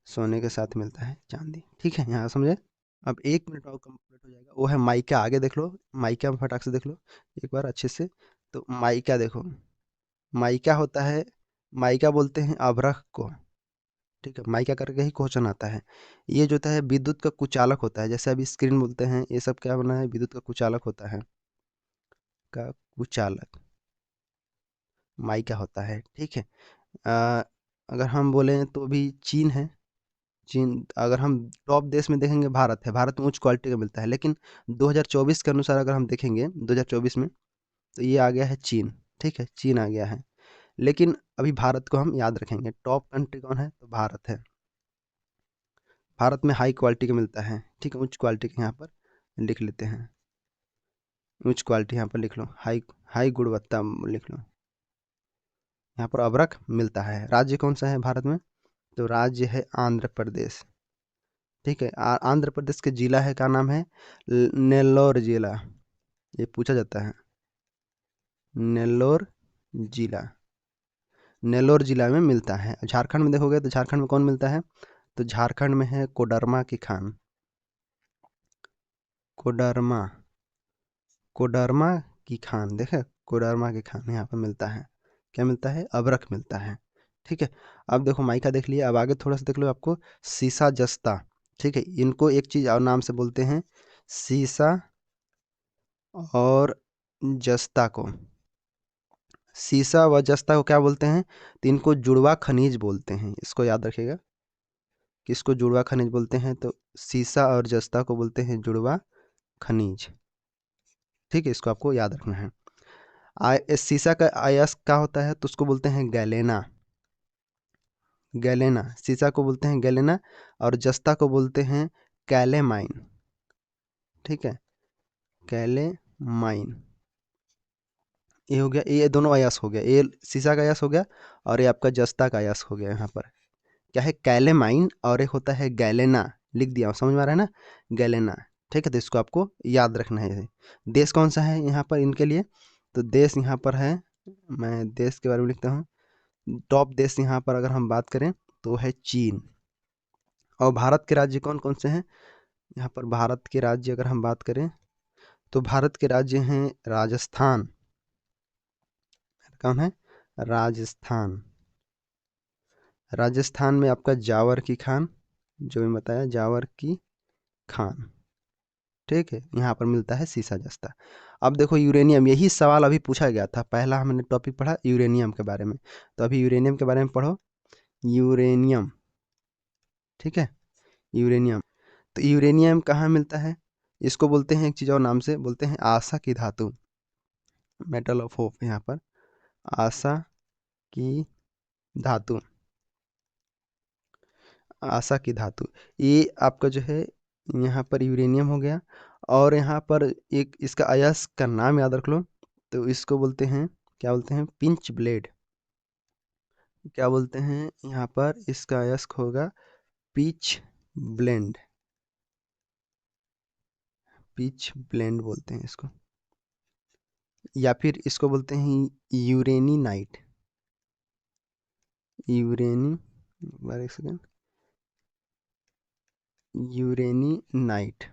सोने के साथ मिलता है चांदी, ठीक है, यहाँ समझे। अब 1 मिनट और कंप्लीट हो जाएगा, वो है माइका। आगे देख लो, माइका में फटाक से देख लो एक बार अच्छे से। तो माइका देखो, माइका होता है, माइका बोलते हैं अभ्रक को, ठीक है। माइका करके ही क्वेश्चन आता है। ये जो होता है विद्युत का कुचालक होता है, जैसे अभी स्क्रीन बोलते हैं, ये सब क्या बना है? विद्युत का कुचालक होता है, का कुचालक माइका होता है, ठीक है। अ, अगर हम बोलें तो भी चीन है। चीन, अगर हम टॉप देश में देखेंगे, भारत है। भारत में उच्च क्वालिटी का मिलता है, लेकिन 2024 के अनुसार अगर हम देखेंगे 2024 में, तो ये आ गया है चीन, ठीक है, चीन आ गया है। लेकिन अभी भारत को हम याद रखेंगे, टॉप कंट्री कौन है? तो भारत है। भारत में हाई क्वालिटी का मिलता है, ठीक है, उच्च क्वालिटी का यहाँ पर लिख लेते हैं। उच्च क्वालिटी यहाँ पर लिख लो, हाई, हाई गुणवत्ता लिख लो। यहाँ पर अभ्रक मिलता है। राज्य कौन सा है भारत में? तो राज्य है आंध्र प्रदेश, ठीक है। आंध्र प्रदेश के जिला है, क्या नाम है? नेल्लोर जिला। ये पूछा जाता है, नेल्लोर जिला, नेल्लोर जिला में मिलता है। झारखंड में देखोगे तो झारखंड में कौन मिलता है? तो झारखंड में है कोडरमा की खान, कोडरमा, कोडरमा की खान, देखे, कोडरमा की खान यहाँ पर मिलता है। क्या मिलता है? अभ्रक मिलता है, ठीक है। अब देखो माइका देख लिया, अब आगे थोड़ा सा देख लो आपको, सीसा जस्ता, ठीक है। इनको एक चीज और नाम से बोलते हैं, सीसा और जस्ता को, सीसा व जस्ता को क्या बोलते हैं? तो इनको जुड़वा खनिज बोलते हैं, इसको याद रखिएगा। किसको जुड़वा खनिज बोलते हैं? तो सीसा और जस्ता को बोलते हैं जुड़वा खनिज, ठीक है, इसको आपको याद रखना है। इस सीसा का अयस्क क्या होता है? तो उसको बोलते हैं गैलेना, गैलेना, सीसा को बोलते हैं गैलेना, और जस्ता को बोलते हैं कैलेमाइन, ठीक है, कैलेमाइन। ये हो गया, ये दोनों अयस्क हो गया, ये सीसा का अयस्क हो गया, और ये आपका जस्ता का अयस्क हो गया। यहाँ पर क्या है? कैलेमाइन, और एक होता है गैलेना, लिख दिया, समझ में आ रहा है ना? गैलेना, ठीक है। तो इसको आपको याद रखना है। देश कौन सा है यहाँ पर इनके लिए? तो देश यहाँ पर है, मैं देश के बारे में लिखता हूँ। टॉप देश यहाँ पर अगर हम बात करें तो है चीन। और भारत के राज्य कौन कौन से हैं? यहाँ पर भारत के राज्य अगर हम बात करें तो भारत के राज्य हैं राजस्थान, कौन है? राजस्थान। राजस्थान में आपका जावर की खान, जो भी बताया, जावर की खान, ठीक है। यहाँ पर मिलता है सीसा जस्ता। अब देखो यूरेनियम, यही सवाल अभी पूछा गया था, पहला हमने टॉपिक पढ़ा यूरेनियम के बारे में, तो अभी यूरेनियम के बारे में पढ़ो। यूरेनियम, ठीक है, यूरेनियम। तो यूरेनियम कहाँ मिलता है? इसको बोलते हैं एक चीज़ और नाम से, बोलते हैं आशा की धातु, मेटल ऑफ होप। यहाँ पर आशा की धातु, आशा की धातु, ये आपका जो है यहाँ पर यूरेनियम हो गया। और यहाँ पर एक इसका अयस्क का नाम याद रख लो, तो इसको बोलते हैं, क्या बोलते हैं? Pinch blade. क्या बोलते हैं यहाँ पर? इसका अयस्क होगा पिच ब्लेंड, पिच ब्लेंड बोलते हैं इसको, या फिर इसको बोलते हैं यूरेनी नाइट, यूरेनी, एक सेकेंड, यूरेनी नाइट।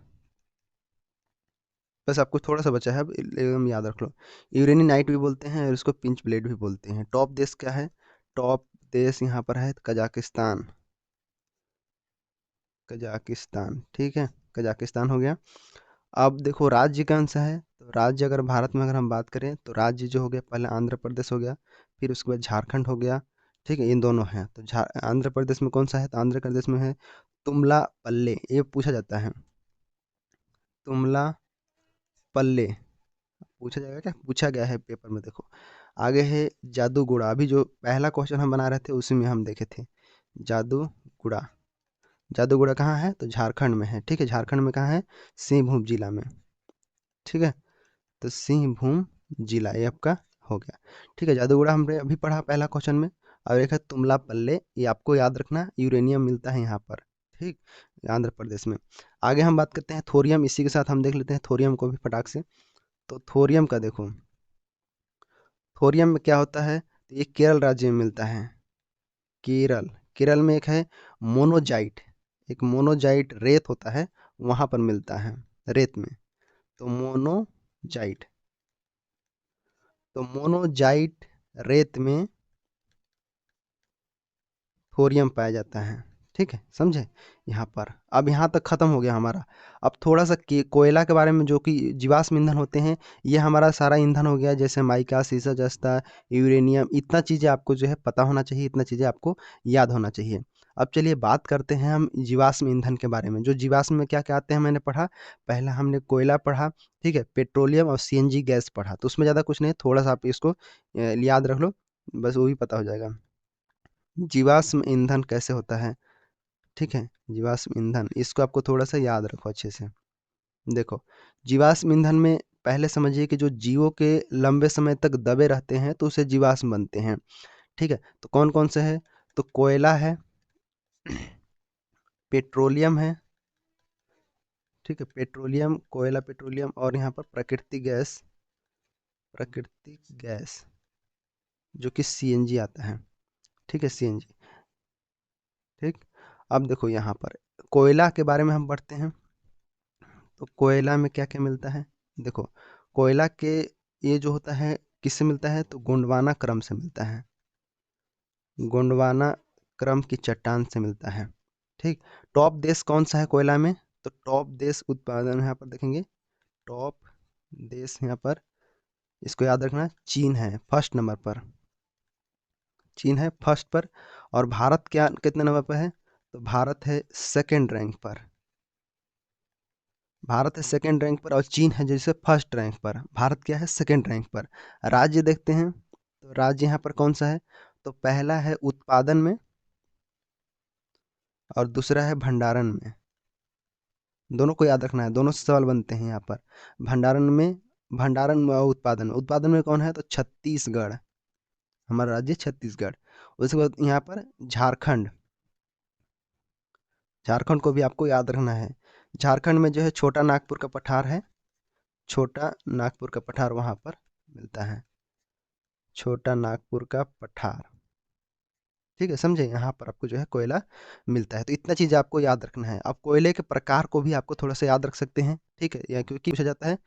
बस आपको थोड़ा सा बचा है, अब एकदम याद रख लो। यूरेनी नाइट भी बोलते हैं और इसको पिंच ब्लेड भी बोलते हैं। टॉप देश क्या है? टॉप देश यहाँ पर है कजाकिस्तान, कजाकिस्तान, ठीक है, कजाकिस्तान हो गया। अब देखो राज्य कौन सा है? तो राज्य अगर भारत में अगर हम बात करें तो राज्य जो हो गया, पहले आंध्र प्रदेश हो गया, फिर उसके बाद झारखंड हो गया, ठीक है, इन दोनों हैं। तो आंध्र प्रदेश में कौन सा है, तो आंध्र प्रदेश में है तुमला पल्ले, ये पूछा जाता है, तुमला पल्ले पूछा जाएगा, क्या पूछा गया है पेपर में, देखो। आगे है जादूगुड़ा, अभी जो पहला क्वेश्चन हम बना रहे थे उसी में हम देखे थे जादूगुड़ा। जादूगुड़ा कहाँ है, तो झारखंड में है, ठीक है, झारखंड में कहाँ है, सिंहभूम जिला में, ठीक है। तो सिंहभूम जिला ये आपका हो गया, ठीक है। जादूगुड़ा हमने अभी पढ़ा पहला क्वेश्चन में। और एक है तुमला पल्ले, ये आपको याद रखना, यूरेनियम मिलता है यहाँ पर, ठीक, आंध्र प्रदेश में। आगे हम बात करते हैं थोरियम, इसी के साथ हम देख लेते हैं थोरियम को भी फटाक से। तो थोरियम का देखो, थोरियम में क्या होता है, तो ये केरल राज्य में मिलता है, केरल, केरल में एक है मोनोजाइट, एक मोनोजाइट रेत होता है, वहां पर मिलता है रेत में, तो मोनोजाइट, तो मोनोजाइट रेत में थोरियम पाया जाता है, ठीक है, समझे यहाँ पर। अब यहाँ तक खत्म हो गया हमारा। अब थोड़ा सा कोयला के बारे में, जो कि जीवाश्म ईंधन होते हैं, ये हमारा सारा ईंधन हो गया, जैसे माइका, सीसा, जस्ता, यूरेनियम, इतना चीज़ें आपको जो है पता होना चाहिए, इतना चीज़ें आपको याद होना चाहिए। अब चलिए बात करते हैं हम जीवाश्म ईंधन के बारे में। जो जीवाश्म में क्या क्या आते हैं मैंने पढ़ा, पहला हमने कोयला पढ़ा, ठीक है, पेट्रोलियम और सीएनजी गैस पढ़ा, तो उसमें ज़्यादा कुछ नहीं, थोड़ा सा आप इसको याद रख लो, बस वही पता हो जाएगा। जीवाश्म ईंधन कैसे होता है, ठीक है, जीवाश्म ईंधन, इसको आपको थोड़ा सा याद रखो अच्छे से। देखो, जीवाश्म ईंधन में पहले समझिए कि जो जीवों के लंबे समय तक दबे रहते हैं तो उसे जीवाश्म बनते हैं, ठीक है। तो कौन कौन से है, तो कोयला है, पेट्रोलियम है, ठीक है, पेट्रोलियम, कोयला, पेट्रोलियम, और यहाँ पर प्राकृतिक गैस, प्राकृतिक गैस जो कि सीएनजी आता है, ठीक है, सीएनजी, ठीक। अब देखो यहाँ पर कोयला के बारे में हम पढ़ते हैं, तो कोयला में क्या क्या मिलता है, देखो, कोयला के ये जो होता है किससे मिलता है, तो गोंडवाना क्रम से मिलता है, गोंडवाना क्रम की चट्टान से मिलता है, ठीक। टॉप देश कौन सा है कोयला में, तो टॉप देश उत्पादन यहाँ पर देखेंगे, टॉप देश यहाँ पर, इसको याद रखना, चीन है फर्स्ट नंबर पर, चीन है फर्स्ट पर। और भारत क्या कितने नंबर पर है, तो भारत है सेकंड रैंक पर, भारत है सेकंड रैंक पर, और चीन है जैसे फर्स्ट रैंक पर, भारत क्या है सेकंड रैंक पर। राज्य देखते हैं, तो राज्य यहाँ पर कौन सा है, तो पहला है उत्पादन में और दूसरा है भंडारण में, दोनों को याद रखना है, दोनों से सवाल बनते हैं यहाँ पर। भंडारण में, भंडारण में और उत्पादन में, उत्पादन में कौन है, तो छत्तीसगढ़, हमारा राज्य छत्तीसगढ़। उसके बाद यहाँ पर झारखंड, झारखंड को भी आपको याद रखना है। झारखंड में जो है छोटा नागपुर का पठार है, छोटा नागपुर का पठार वहाँ पर मिलता है, छोटा नागपुर का पठार, ठीक है, समझे, यहाँ पर आपको जो है कोयला मिलता है। तो इतना चीज़ आपको याद रखना है। अब कोयले के प्रकार को भी आपको थोड़ा सा याद रख सकते हैं, ठीक है, या क्योंकि पूछा जाता है।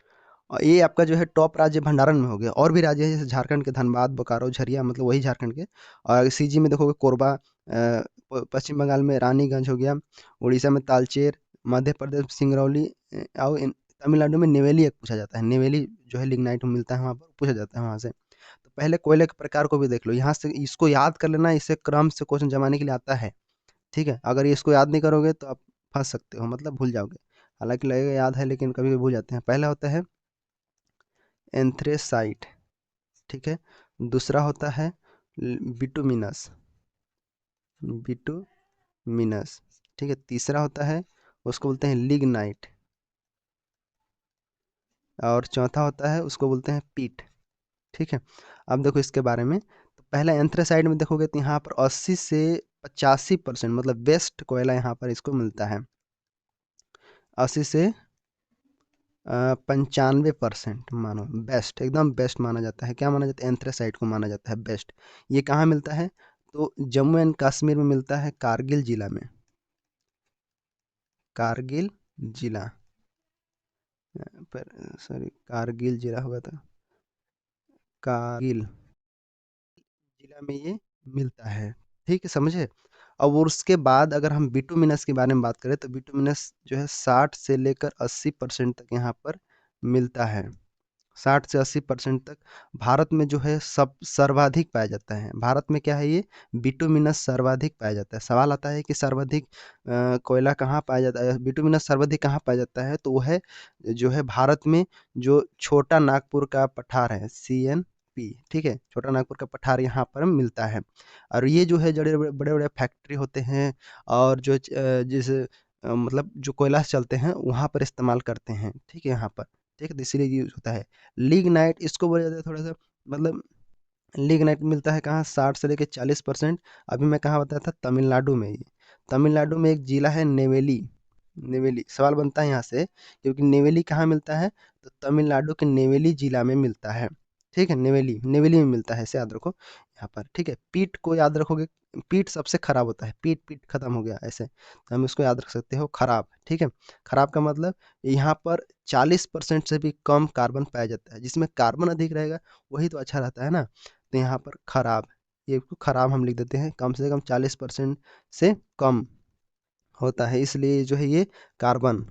और ये आपका जो है टॉप राज्य भंडारण में हो गया, और भी राज्य है जैसे झारखंड के धनबाद, बोकारो, झरिया, मतलब वही झारखंड के। और सीजी में देखोगे कोरबा, पश्चिम बंगाल में रानीगंज हो गया, उड़ीसा में तालचेर, मध्य प्रदेश में सिंगरौली, और तमिलनाडु में नेवेली एक पूछा जाता है, नेवेली जो है लिग्नाइट में मिलता है, वहाँ पर पूछा जाता है वहाँ से। तो पहले कोयले के प्रकार को भी देख लो, यहाँ से इसको याद कर लेना, इससे क्रम से क्वेश्चन जमाने के लिए आता है, ठीक है। अगर इसको याद नहीं करोगे तो आप फंस सकते हो, मतलब भूल जाओगे, हालांकि लगेगा याद है लेकिन कभी कभी भूल जाते हैं। पहला होता है एंथ्रेसाइट, ठीक है, दूसरा होता है बिटुमिनस, बिटुमिनस, ठीक है, तीसरा होता है, उसको बोलते हैं लिग्नाइट, और चौथा होता है उसको बोलते हैं पीट, ठीक है। अब देखो इसके बारे में, तो पहला एंथ्रेसाइड में देखोगे तो यहाँ पर 80 से 85% मतलब बेस्ट कोयला यहाँ पर इसको मिलता है, 80 से 95% मानो, बेस्ट, एकदम बेस्ट माना जाता है। क्या माना जाता है, एंथ्रेसाइट को माना जाता है बेस्ट। ये कहाँ मिलता है, तो जम्मू एंड कश्मीर में मिलता है, कारगिल जिला में, कारगिल जिला, पर सॉरी कारगिल जिला होगा, था कारगिल जिला में ये मिलता है, ठीक है, समझे। अब उसके बाद अगर हम बिटुमिनस के बारे में बात करें, तो बिटुमिनस जो है 60 से लेकर 80% तक यहाँ पर मिलता है, 60 से 80% तक भारत में जो है सब सर्वाधिक पाया जाता है। भारत में क्या है, ये बिटुमिनस सर्वाधिक पाया जाता है। सवाल आता है कि सर्वाधिक कोयला कहाँ पाया जाता है, बिटुमिनस सर्वाधिक कहाँ पाया जाता है, तो वो है जो है भारत में जो छोटा नागपुर का पठार है, CNP, ठीक है, छोटा नागपुर का पठार यहाँ पर मिलता है। और ये जो है बड़े बड़े फैक्ट्री होते हैं और जो जिस मतलब जो कोयला से चलते हैं वहाँ पर इस्तेमाल करते हैं, ठीक है, यहाँ पर, ठीक है, तो इसीलिए यूज होता है। लिग्नाइट इसको बोला जाता है थोड़ा सा, मतलब लिग्नाइट मिलता है कहाँ, 60 से लेकर 40%। अभी मैं कहाँ बताया था, तमिलनाडु में। ये तमिलनाडु में एक जिला है नेवेली। नेवेली सवाल बनता है यहाँ से, क्योंकि नेवेली कहाँ मिलता है, तो तमिलनाडु के नेवेली जिला में मिलता है, ठीक है, नेवेली नेवेली में मिलता है, इसे याद रखो यहाँ पर, ठीक है। पीट को याद रखोगे, पीट सबसे खराब होता है, पीट पीट खत्म हो गया ऐसे, तो हम इसको याद रख सकते हो खराब, ठीक है। खराब का मतलब यहाँ पर 40% से भी कम कार्बन पाया जाता है, जिसमें कार्बन अधिक रहेगा वही तो अच्छा रहता है ना। तो यहाँ पर खराब, ये खराब हम लिख देते हैं, कम से कम 40% से कम होता है, इसलिए जो है ये कार्बन,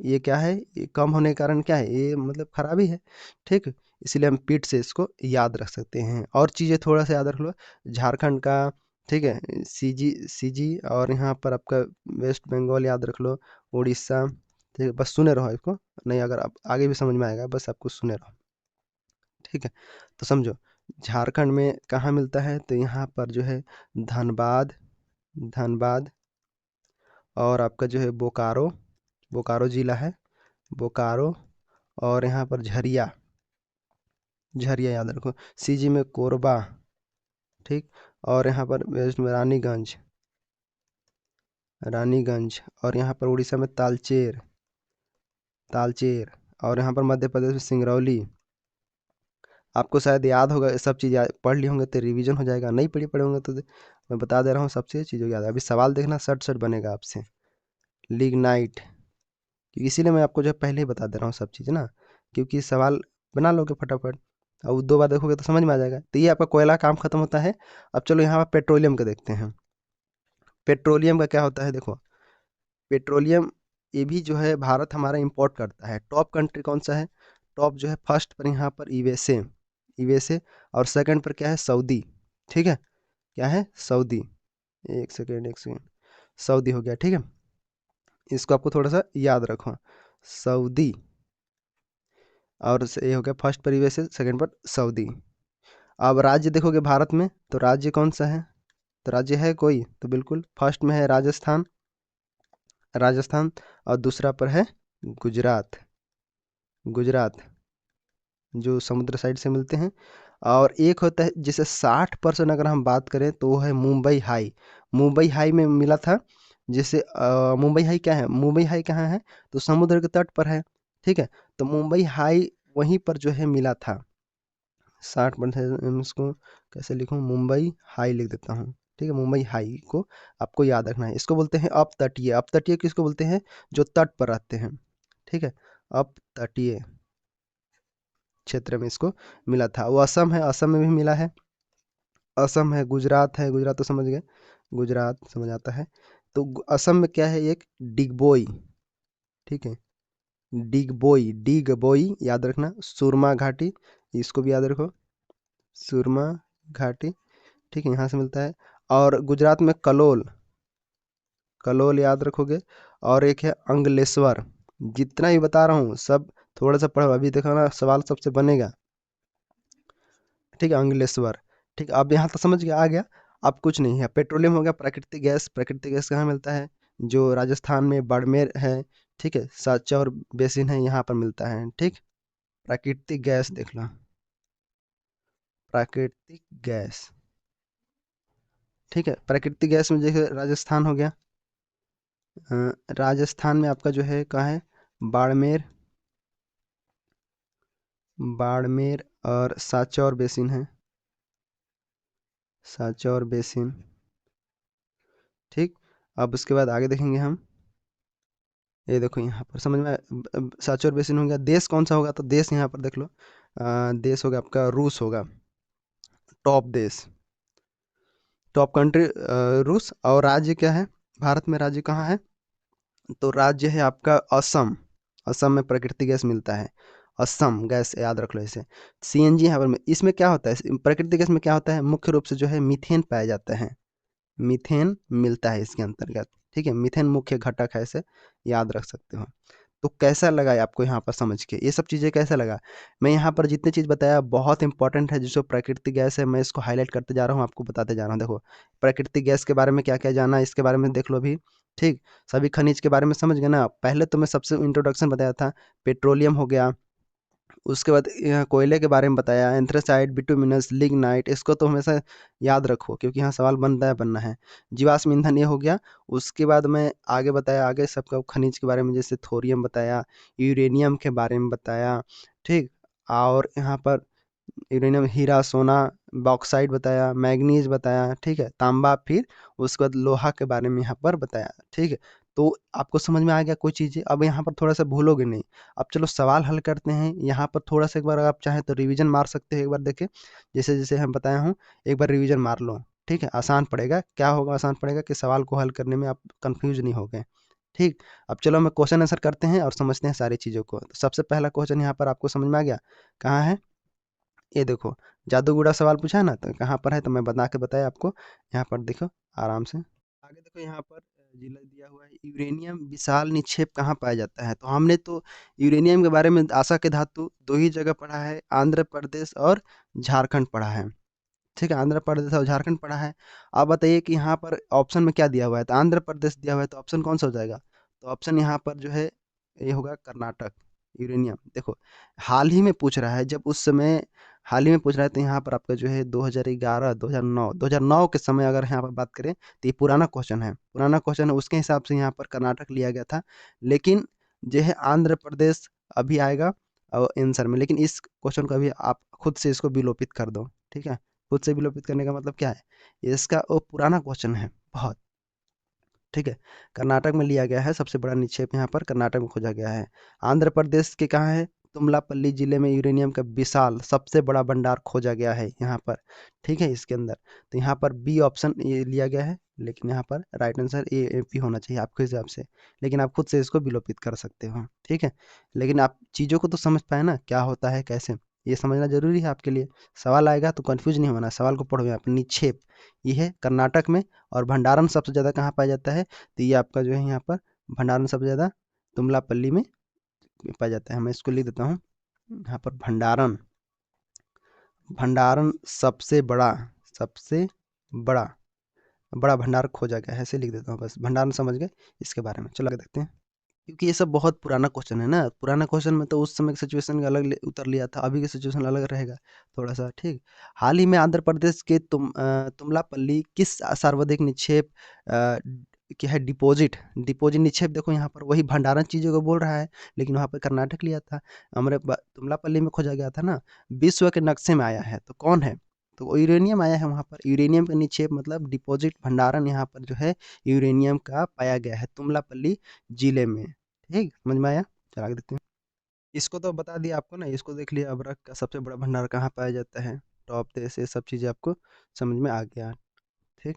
ये क्या है, ये कम होने के कारण क्या है, ये मतलब खराबी है, ठीक। इसीलिए हम पीठ से इसको याद रख सकते हैं। और चीज़ें थोड़ा सा याद रख लो, झारखंड का, ठीक है, सीजी सीजी, और यहाँ पर आपका वेस्ट बंगाल याद रख लो, उड़ीसा, ठीक है, बस सुने रहो इसको, नहीं अगर आप आगे भी समझ में आएगा, बस आपको सुने रहो, ठीक है। तो समझो, झारखंड में कहाँ मिलता है, तो यहाँ पर जो है धनबाद, धनबाद, और आपका जो है बोकारो, बोकारो जिला है, बोकारो, और यहाँ पर झरिया, झरिया याद रखो। सीजी में कोरबा, ठीक, और यहाँ पर वेस्ट में रानीगंज, रानीगंज, और यहाँ पर उड़ीसा में तालचेर, तालचेर, और यहाँ पर मध्य प्रदेश में सिंगरौली। आपको शायद याद होगा, ये सब चीज़ पढ़ लिए होंगे तो रिवीजन हो जाएगा, नहीं पढ़े होंगे तो मैं बता दे रहा हूँ, सबसे चीज़ों याद है। अभी सवाल देखना, सट सट बनेगा आपसे। लिग्नाइट, इसीलिए मैं आपको जो है पहले ही बता दे रहा हूँ सब चीज़ ना, क्योंकि सवाल बना लोगे फटाफट, और 2 बार देखोगे तो समझ में आ जाएगा। तो ये आपका कोयला काम खत्म होता है। अब चलो यहाँ पर पेट्रोलियम का देखते हैं। पेट्रोलियम का क्या होता है, देखो, पेट्रोलियम ये भी जो है भारत हमारा इंपोर्ट करता है। टॉप कंट्री कौन सा है, टॉप जो है फर्स्ट पर यहाँ पर यूएसए, यूएसए, और सेकंड पर क्या है, सऊदी, ठीक है, क्या है, सऊदी, एक सेकेंड एक सेकेंड, सऊदी हो गया, ठीक है। इसको आपको थोड़ा सा याद रखो, सऊदी, और ये हो गया फर्स्ट पर यूएसए, सेकंड पर सऊदी। अब राज्य देखोगे भारत में, तो राज्य कौन सा है, तो राज्य है कोई, तो बिल्कुल फर्स्ट में है राजस्थान, राजस्थान, और दूसरा पर है गुजरात, गुजरात, जो समुद्र साइड से मिलते हैं। और एक होता है जिसे 60% अगर हम बात करें तो वो है मुंबई हाई, मुंबई हाई में मिला था। जैसे मुंबई हाई क्या है, मुंबई हाई कहाँ है, तो समुद्र के तट पर है, ठीक है। तो मुंबई हाई वहीं पर जो है मिला था। 60%, इसको कैसे लिखूं, मुंबई हाई लिख देता हूँ, ठीक है। मुंबई हाई को आपको याद रखना है। इसको बोलते हैं अपतटीय, अपतटीय किसको बोलते हैं, जो तट पर रहते हैं, ठीक है, अपतटीय क्षेत्र में इसको मिला था। वो असम है, असम में भी मिला है, असम है, गुजरात तो समझ गए, गुजरात समझ आता है। तो असम में क्या है, एक डिगबोई, ठीक है, डिगबोई, डिगबोई याद रखना। सुरमा घाटी, इसको भी याद रखो, सुरमा घाटी, ठीक है, यहाँ से मिलता है। और गुजरात में कलोल, कलोल याद रखोगे। और एक है अंगलेश्वर। जितना ही बता रहा हूँ सब थोड़ा सा पढ़ो, अभी देखो ना सवाल सबसे बनेगा, ठीक है, अंगलेश्वर, ठीक है। अब यहाँ तक समझ गया, आ गया। अब कुछ नहीं है, पेट्रोलियम हो गया, प्राकृतिक गैस, प्राकृतिक गैस कहाँ मिलता है, जो राजस्थान में बाड़मेर है, ठीक है, साचौर बेसिन है, यहाँ पर मिलता है, ठीक। प्राकृतिक गैस देख लो, प्राकृतिक गैस, ठीक है। प्राकृतिक गैस में जैसे राजस्थान हो गया, राजस्थान में आपका जो है कहाँ है, बाड़मेर, बाड़मेर, और साचौर बेसिन है, साचौर बेसिन, ठीक। अब उसके बाद आगे देखेंगे हम, ये देखो यहाँ पर समझ में साचौर बेसिन हो गया। देश कौन सा होगा, तो देश यहाँ पर देख लो, देश होगा आपका रूस होगा, टॉप देश, टॉप कंट्री रूस। और राज्य क्या है, भारत में राज्य कहाँ है, तो राज्य है आपका असम, असम में प्राकृतिक गैस मिलता है। असम गैस याद रख लो इसे। सीएनजी यहाँ पर इसमें क्या होता है, प्राकृतिक गैस में क्या होता है, मुख्य रूप से जो है मीथेन पाया जाता है, मीथेन मिलता है इसके अंतर्गत। ठीक है, मीथेन मुख्य घटक है, इसे याद रख सकते हो। तो कैसा लगा आपको यहाँ पर समझ के, ये सब चीज़ें कैसा लगा? मैं यहाँ पर जितनी चीज़ बताया बहुत इंपॉर्टेंट है, जिसको प्राकृतिक गैस है मैं इसको हाईलाइट करते जा रहा हूँ, आपको बताते जा रहा हूँ। देखो प्राकृतिक गैस के बारे में क्या क्या जाना है इसके बारे में देख लो अभी। ठीक, सभी खनिज के बारे में समझ गए ना। पहले तो मैं सबसे इंट्रोडक्शन बताया था, पेट्रोलियम हो गया, उसके बाद कोयले के बारे में बताया, एंथ्रासाइट, बिटुमिनस, लिग्नाइट, इसको तो हमेशा याद रखो क्योंकि यहाँ सवाल बनना है। जीवाश्म ईंधन ये हो गया। उसके बाद मैं आगे बताया, आगे सबका खनिज के बारे में, जैसे थोरियम बताया, यूरेनियम के बारे में बताया। ठीक, और यहाँ पर यूरेनियम, हीरा, सोना, बॉक्साइट बताया, मैग्नीज बताया, ठीक है, तांबा, फिर उसके बाद लोहा के बारे में यहाँ पर बताया। ठीक है, तो आपको समझ में आ गया कोई चीज़ें? अब यहाँ पर थोड़ा सा भूलोगे नहीं। अब चलो सवाल हल करते हैं। यहाँ पर थोड़ा सा एक बार आप चाहें तो रिवीजन मार सकते हो, एक बार देखें जैसे जैसे हम बताया हूँ, एक बार रिवीजन मार लो। ठीक है, आसान पड़ेगा। क्या होगा आसान पड़ेगा कि सवाल को हल करने में आप कंफ्यूज नहीं हो गए। ठीक, अब चलो हम क्वेश्चन आंसर करते हैं और समझते हैं सारी चीज़ों को। तो सबसे पहला क्वेश्चन यहाँ पर आपको समझ में आ गया, कहाँ है? ये देखो, जादूगुड़ा सवाल पूछा है ना, तो कहाँ पर है, तो मैं बता के बताया आपको। यहाँ पर देखो आराम से, आगे देखो यहाँ पर जिला दिया हुआ है, यूरेनियम विशाल निक्षेप कहाँ पाया जाता है। तो हमने तो यूरेनियम के बारे में आशा के धातु दो ही जगह पढ़ा है, आंध्र प्रदेश और झारखंड पढ़ा है। ठीक है, आंध्र प्रदेश और झारखंड पढ़ा है। अब बताइए कि यहाँ पर ऑप्शन में क्या दिया हुआ है, तो आंध्र प्रदेश दिया हुआ है, तो ऑप्शन कौन सा हो जाएगा? तो ऑप्शन यहाँ पर जो है ये होगा कर्नाटक। यूरेनियम देखो हाल ही में पूछ रहा है, जब उस समय हाल ही में पूछ रहा है, तो यहाँ पर आपका जो है 2011, 2009 के समय अगर यहाँ पर बात करें तो ये पुराना क्वेश्चन है, पुराना क्वेश्चन है, उसके हिसाब से यहाँ पर कर्नाटक लिया गया था। लेकिन जो है आंध्र प्रदेश अभी आएगा और आंसर में, लेकिन इस क्वेश्चन को अभी आप खुद से इसको विलोपित कर दो। ठीक है, खुद से विलोपित करने का मतलब क्या है, इसका वो पुराना क्वेश्चन है बहुत। ठीक है, कर्नाटक में लिया गया है, सबसे बड़ा निक्षेप यहाँ पर कर्नाटक में खोजा गया है। आंध्र प्रदेश के कहाँ है, तुमलापल्ली जिले में यूरेनियम का विशाल सबसे बड़ा भंडार खोजा गया है यहाँ पर। ठीक है, इसके अंदर तो यहाँ पर बी ऑप्शन ये लिया गया है, लेकिन यहाँ पर राइट आंसर ए एपी होना चाहिए आपके हिसाब से, लेकिन आप खुद से इसको विलोपित कर सकते हो। ठीक है, लेकिन आप चीज़ों को तो समझ पाए ना, क्या होता है कैसे, ये समझना जरूरी है आपके लिए। सवाल आएगा तो कंफ्यूज नहीं होना, सवाल को पढ़ो। यहाँ पर निक्षेप ये है कर्नाटक में, और भंडारण सबसे ज़्यादा कहाँ पाया जाता है, तो ये आपका जो है यहाँ पर भंडारण सबसे ज़्यादा तुमलापल्ली में पाया जाता है। मैं इसको लिख देता हूँ यहाँ पर, भंडारण, भंडारण सबसे बड़ा, सबसे बड़ा बड़ा भंडार खोजा गया है, ऐसे लिख देता हूँ बस, भंडारण समझ गए इसके बारे में। चलो आगे देखते हैं, क्योंकि ये सब बहुत पुराना क्वेश्चन है ना। पुराना क्वेश्चन में तो उस समय की सिचुएशन अलग उत्तर लिया था, अभी की सिचुएशन अलग रहेगा थोड़ा सा। ठीक, हाल ही में आंध्र प्रदेश के तुमलापल्ली किस सार्वजनिक निक्षेप क्या है, डिपॉजिट, डिपॉजिट निक्षेप, देखो यहाँ पर वही भंडारण चीज़ों को बोल रहा है, लेकिन वहाँ पर कर्नाटक लिया था, हमारे तुमलापल्ली में खोजा गया था ना, विश्व के नक्शे में आया है, तो कौन है, तो वो यूरेनियम आया है वहाँ पर। यूरेनियम का निक्षेप मतलब डिपॉजिट, भंडारण यहाँ पर जो है यूरेनियम का पाया गया है तुमलापल्ली जिले में। ठीक, समझ में आया? चला के देखते हैं। इसको तो बता दिया आपको ना, इसको देख लिया, अबरक का सबसे बड़ा भंडार कहाँ पाया जाता है, टॉप देश, ये सब चीज़ें आपको समझ में आ गया। ठीक,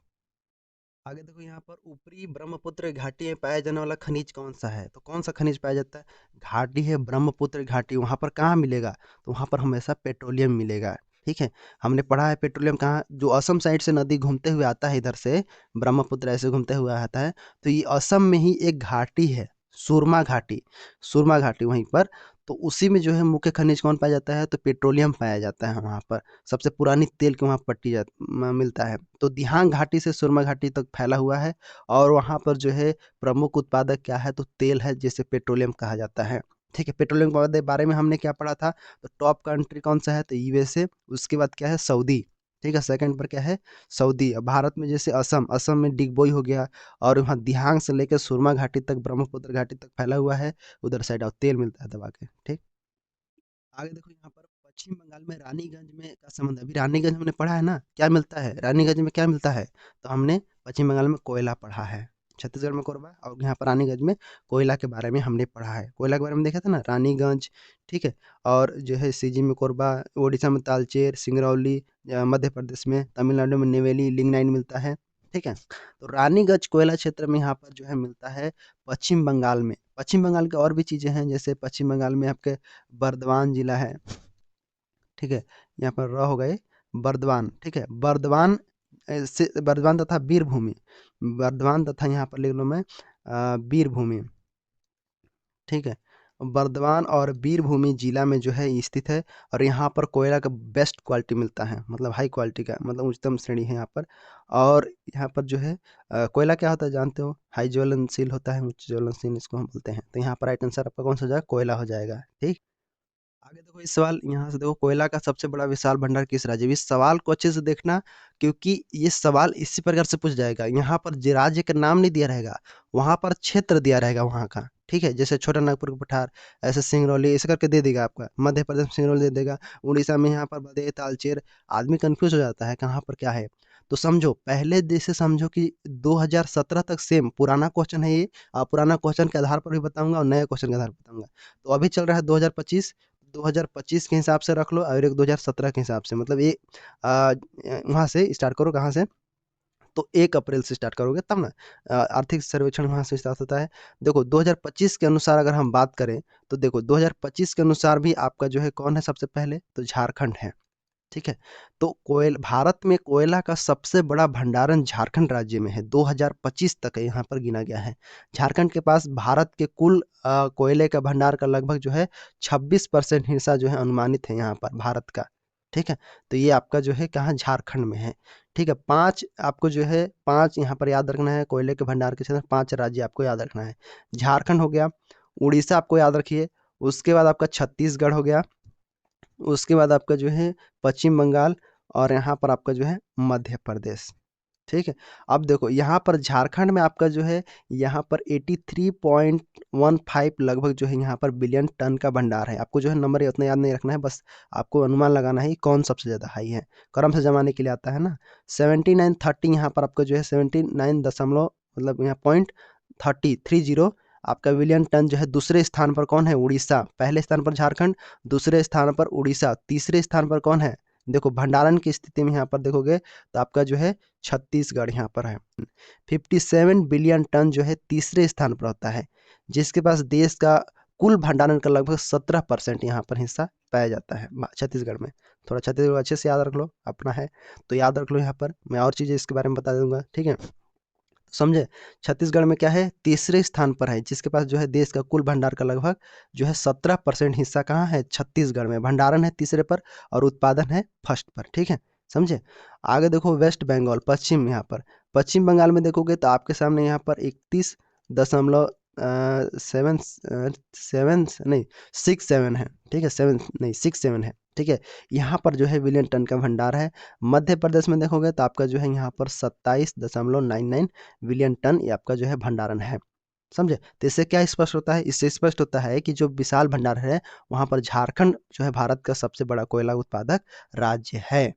आगे देखो यहाँ पर, ऊपरी ब्रह्मपुत्र घाटी में पाया जाने वाला खनिज कौन सा है, तो कौन सा खनिज पाया जाता है, घाटी है ब्रह्मपुत्र घाटी, वहाँ पर कहाँ मिलेगा, तो वहाँ पर हमेशा पेट्रोलियम मिलेगा। ठीक है, हमने पढ़ा है पेट्रोलियम कहाँ, जो असम साइड से नदी घूमते हुए आता है, इधर से ब्रह्मपुत्र ऐसे घूमते हुए आता है, तो ये असम में ही एक घाटी है, सुरमा घाटी, सुरमा घाटी वहीं पर। तो उसी में जो है मुख्य खनिज कौन पाया जाता है, तो पेट्रोलियम पाया जाता है वहाँ पर। सबसे पुरानी तेल की वहाँ पट्टी मिलता है। तो दिहांग घाटी से सुरमा घाटी तक फैला हुआ है, और वहाँ पर जो है प्रमुख उत्पादक क्या है, तो तेल है, जिसे पेट्रोलियम कहा जाता है। ठीक है, पेट्रोलियम के बारे में हमने क्या पढ़ा था, तो टॉप कंट्री कौन सा है, तो यूएसए, उसके बाद क्या है, सऊदी। ठीक है, सेकंड पर क्या है, सऊदी। अब भारत में जैसे असम, असम में डिगबोई हो गया, और वहाँ दिहांग से लेकर सुरमा घाटी तक, ब्रह्मपुत्र घाटी तक फैला हुआ है, उधर साइड और तेल मिलता है दबा के। ठीक, आगे देखो यहाँ पर, पश्चिम बंगाल में रानीगंज में का संबंध, अभी रानीगंज हमने पढ़ा है ना, क्या मिलता है रानीगंज में, क्या मिलता है, तो हमने पश्चिम बंगाल में कोयला पढ़ा है, छत्तीसगढ़ में कोरबा, और यहाँ पर रानीगंज में कोयला के बारे में हमने पढ़ा है, कोयला के बारे में देखा था ना, रानीगंज। ठीक है, और जो है सीजी में कोरबा, उड़ीसा में तालचेर, सिंगरौली, मध्य प्रदेश में, तमिलनाडु में नेवेली लिग्नाइट मिलता है। ठीक है। तो रानीगंज कोयला क्षेत्र में यहाँ पर जो है मिलता है पश्चिम बंगाल में। पश्चिम बंगाल की और भी चीज़ें हैं, जैसे पश्चिम बंगाल में आपके बर्दवान जिला है, ठीक है। यहाँ पर हो गए बर्दवान, ठीक है। बर्दवान से बर्दवान तथा वीरभूमि, बर्दवान तथा यहाँ पर लिख लो मैं वीरभूमि, ठीक है। बर्दवान और वीरभूमि जिला में जो है ये स्थित है, और यहाँ पर कोयला का बेस्ट क्वालिटी मिलता है, मतलब हाई क्वालिटी का, मतलब उच्चतम श्रेणी है यहाँ पर। और यहाँ पर जो है कोयला क्या होता है जानते हो, हाई ज्वलनशील होता है, उच्च ज्वलनशील इसको हम बोलते हैं। तो यहाँ पर राइट आंसर आपका कौन सा हो जाएगा, कोयला हो जाएगा, ठीक। आगे देखो इस सवाल, यहाँ से देखो कोयला का सबसे बड़ा विशाल भंडार किस राज्य में। इस सवाल को अच्छे से देखना, क्योंकि ये सवाल इसी प्रकार से पूछ जाएगा। यहाँ पर राज्य का नाम नहीं दिया रहेगा, वहां पर क्षेत्र दिया रहेगा वहां का, ठीक है। जैसे छोटा नागपुर का पठार, ऐसे सिंगरौली, ऐसे करके दे देगा आपका। मध्य प्रदेश में सिंगरौली दे देगा, उड़ीसा में यहाँ पर बदे तालचेर। आदमी कंफ्यूज हो जाता है कहाँ पर क्या है। तो समझो, पहले जैसे समझो कि 2017 तक सेम पुराना क्वेश्चन है ये। पुराना क्वेश्चन के आधार पर भी बताऊंगा और नए क्वेश्चन के आधार पर बताऊंगा। तो अभी चल रहा है 2025, 2025 के हिसाब से रख लो, और एक 2017 के हिसाब से, मतलब ये वहाँ से स्टार्ट करो, कहाँ से, तो 1 अप्रैल से स्टार्ट करोगे तब ना। आर्थिक सर्वेक्षण वहाँ से स्टार्ट होता है। देखो 2025 के अनुसार अगर हम बात करें, तो देखो 2025 के अनुसार भी आपका जो है कौन है सबसे पहले, तो झारखंड है, ठीक है। तो भारत में कोयला का सबसे बड़ा भंडारण झारखंड राज्य में है, 2025 तक यहाँ पर गिना गया है। झारखंड के पास भारत के कुल कोयले का भंडार का लगभग जो है 26% हिस्सा जो है अनुमानित है यहाँ पर भारत का, ठीक है। तो ये आपका जो है कहाँ, झारखंड में है, ठीक है। 5 आपको जो है 5 यहाँ पर याद रखना है, कोयले के भंडार के क्षेत्र 5 राज्य आपको याद रखना है। झारखंड हो गया, उड़ीसा आपको याद रखिए, उसके बाद आपका छत्तीसगढ़ हो गया, उसके बाद आपका जो है पश्चिम बंगाल, और यहाँ पर आपका जो है मध्य प्रदेश, ठीक है। अब देखो यहाँ पर झारखंड में आपका जो है यहाँ पर 83.15 लगभग जो है यहाँ पर बिलियन टन का भंडार है। आपको जो है नंबर उतना याद नहीं रखना है, बस आपको अनुमान लगाना है कि कौन सबसे ज़्यादा हाई है। क्रम से जमाने के लिए आता है ना। 7930 यहाँ पर आपका जो है 79 दशमलव, मतलब यहाँ .30 आपका बिलियन टन जो है। दूसरे स्थान पर कौन है, उड़ीसा। पहले स्थान पर झारखंड, दूसरे स्थान पर उड़ीसा, तीसरे स्थान पर कौन है, देखो भंडारण की स्थिति में यहाँ पर देखोगे तो आपका जो है छत्तीसगढ़ यहाँ पर है। 57 बिलियन टन जो है तीसरे स्थान पर होता है, जिसके पास देश का कुल भंडारण का लगभग 17% यहाँ पर हिस्सा पाया जाता है छत्तीसगढ़ में। थोड़ा छत्तीसगढ़ अच्छे से याद रख लो, अपना है तो याद रख लो। यहाँ पर मैं और चीज़ें इसके बारे में बता दूंगा, ठीक है। समझे, छत्तीसगढ़ में क्या है, तीसरे स्थान पर है, जिसके पास जो है देश का कुल भंडार का लगभग जो है 17% हिस्सा कहाँ है, छत्तीसगढ़ में। भंडारण है तीसरे पर और उत्पादन है फर्स्ट पर, ठीक है। समझे। आगे देखो वेस्ट बंगाल, पश्चिम, यहाँ पर पश्चिम बंगाल में देखोगे तो आपके सामने यहाँ पर 31 दशमलव 7 नहीं 6 7 है, ठीक है। 7 नहीं 6 7 है, ठीक है। यहाँ पर जो है बिलियन टन का भंडार है। मध्य प्रदेश में देखोगे तो आपका जो है यहाँ पर 27.99 बिलियन टन ये आपका जो है भंडारण है। समझे। तो इससे क्या स्पष्ट होता है, इससे स्पष्ट होता है कि जो विशाल भंडार है वहां पर झारखंड जो है भारत का सबसे बड़ा कोयला उत्पादक राज्य है।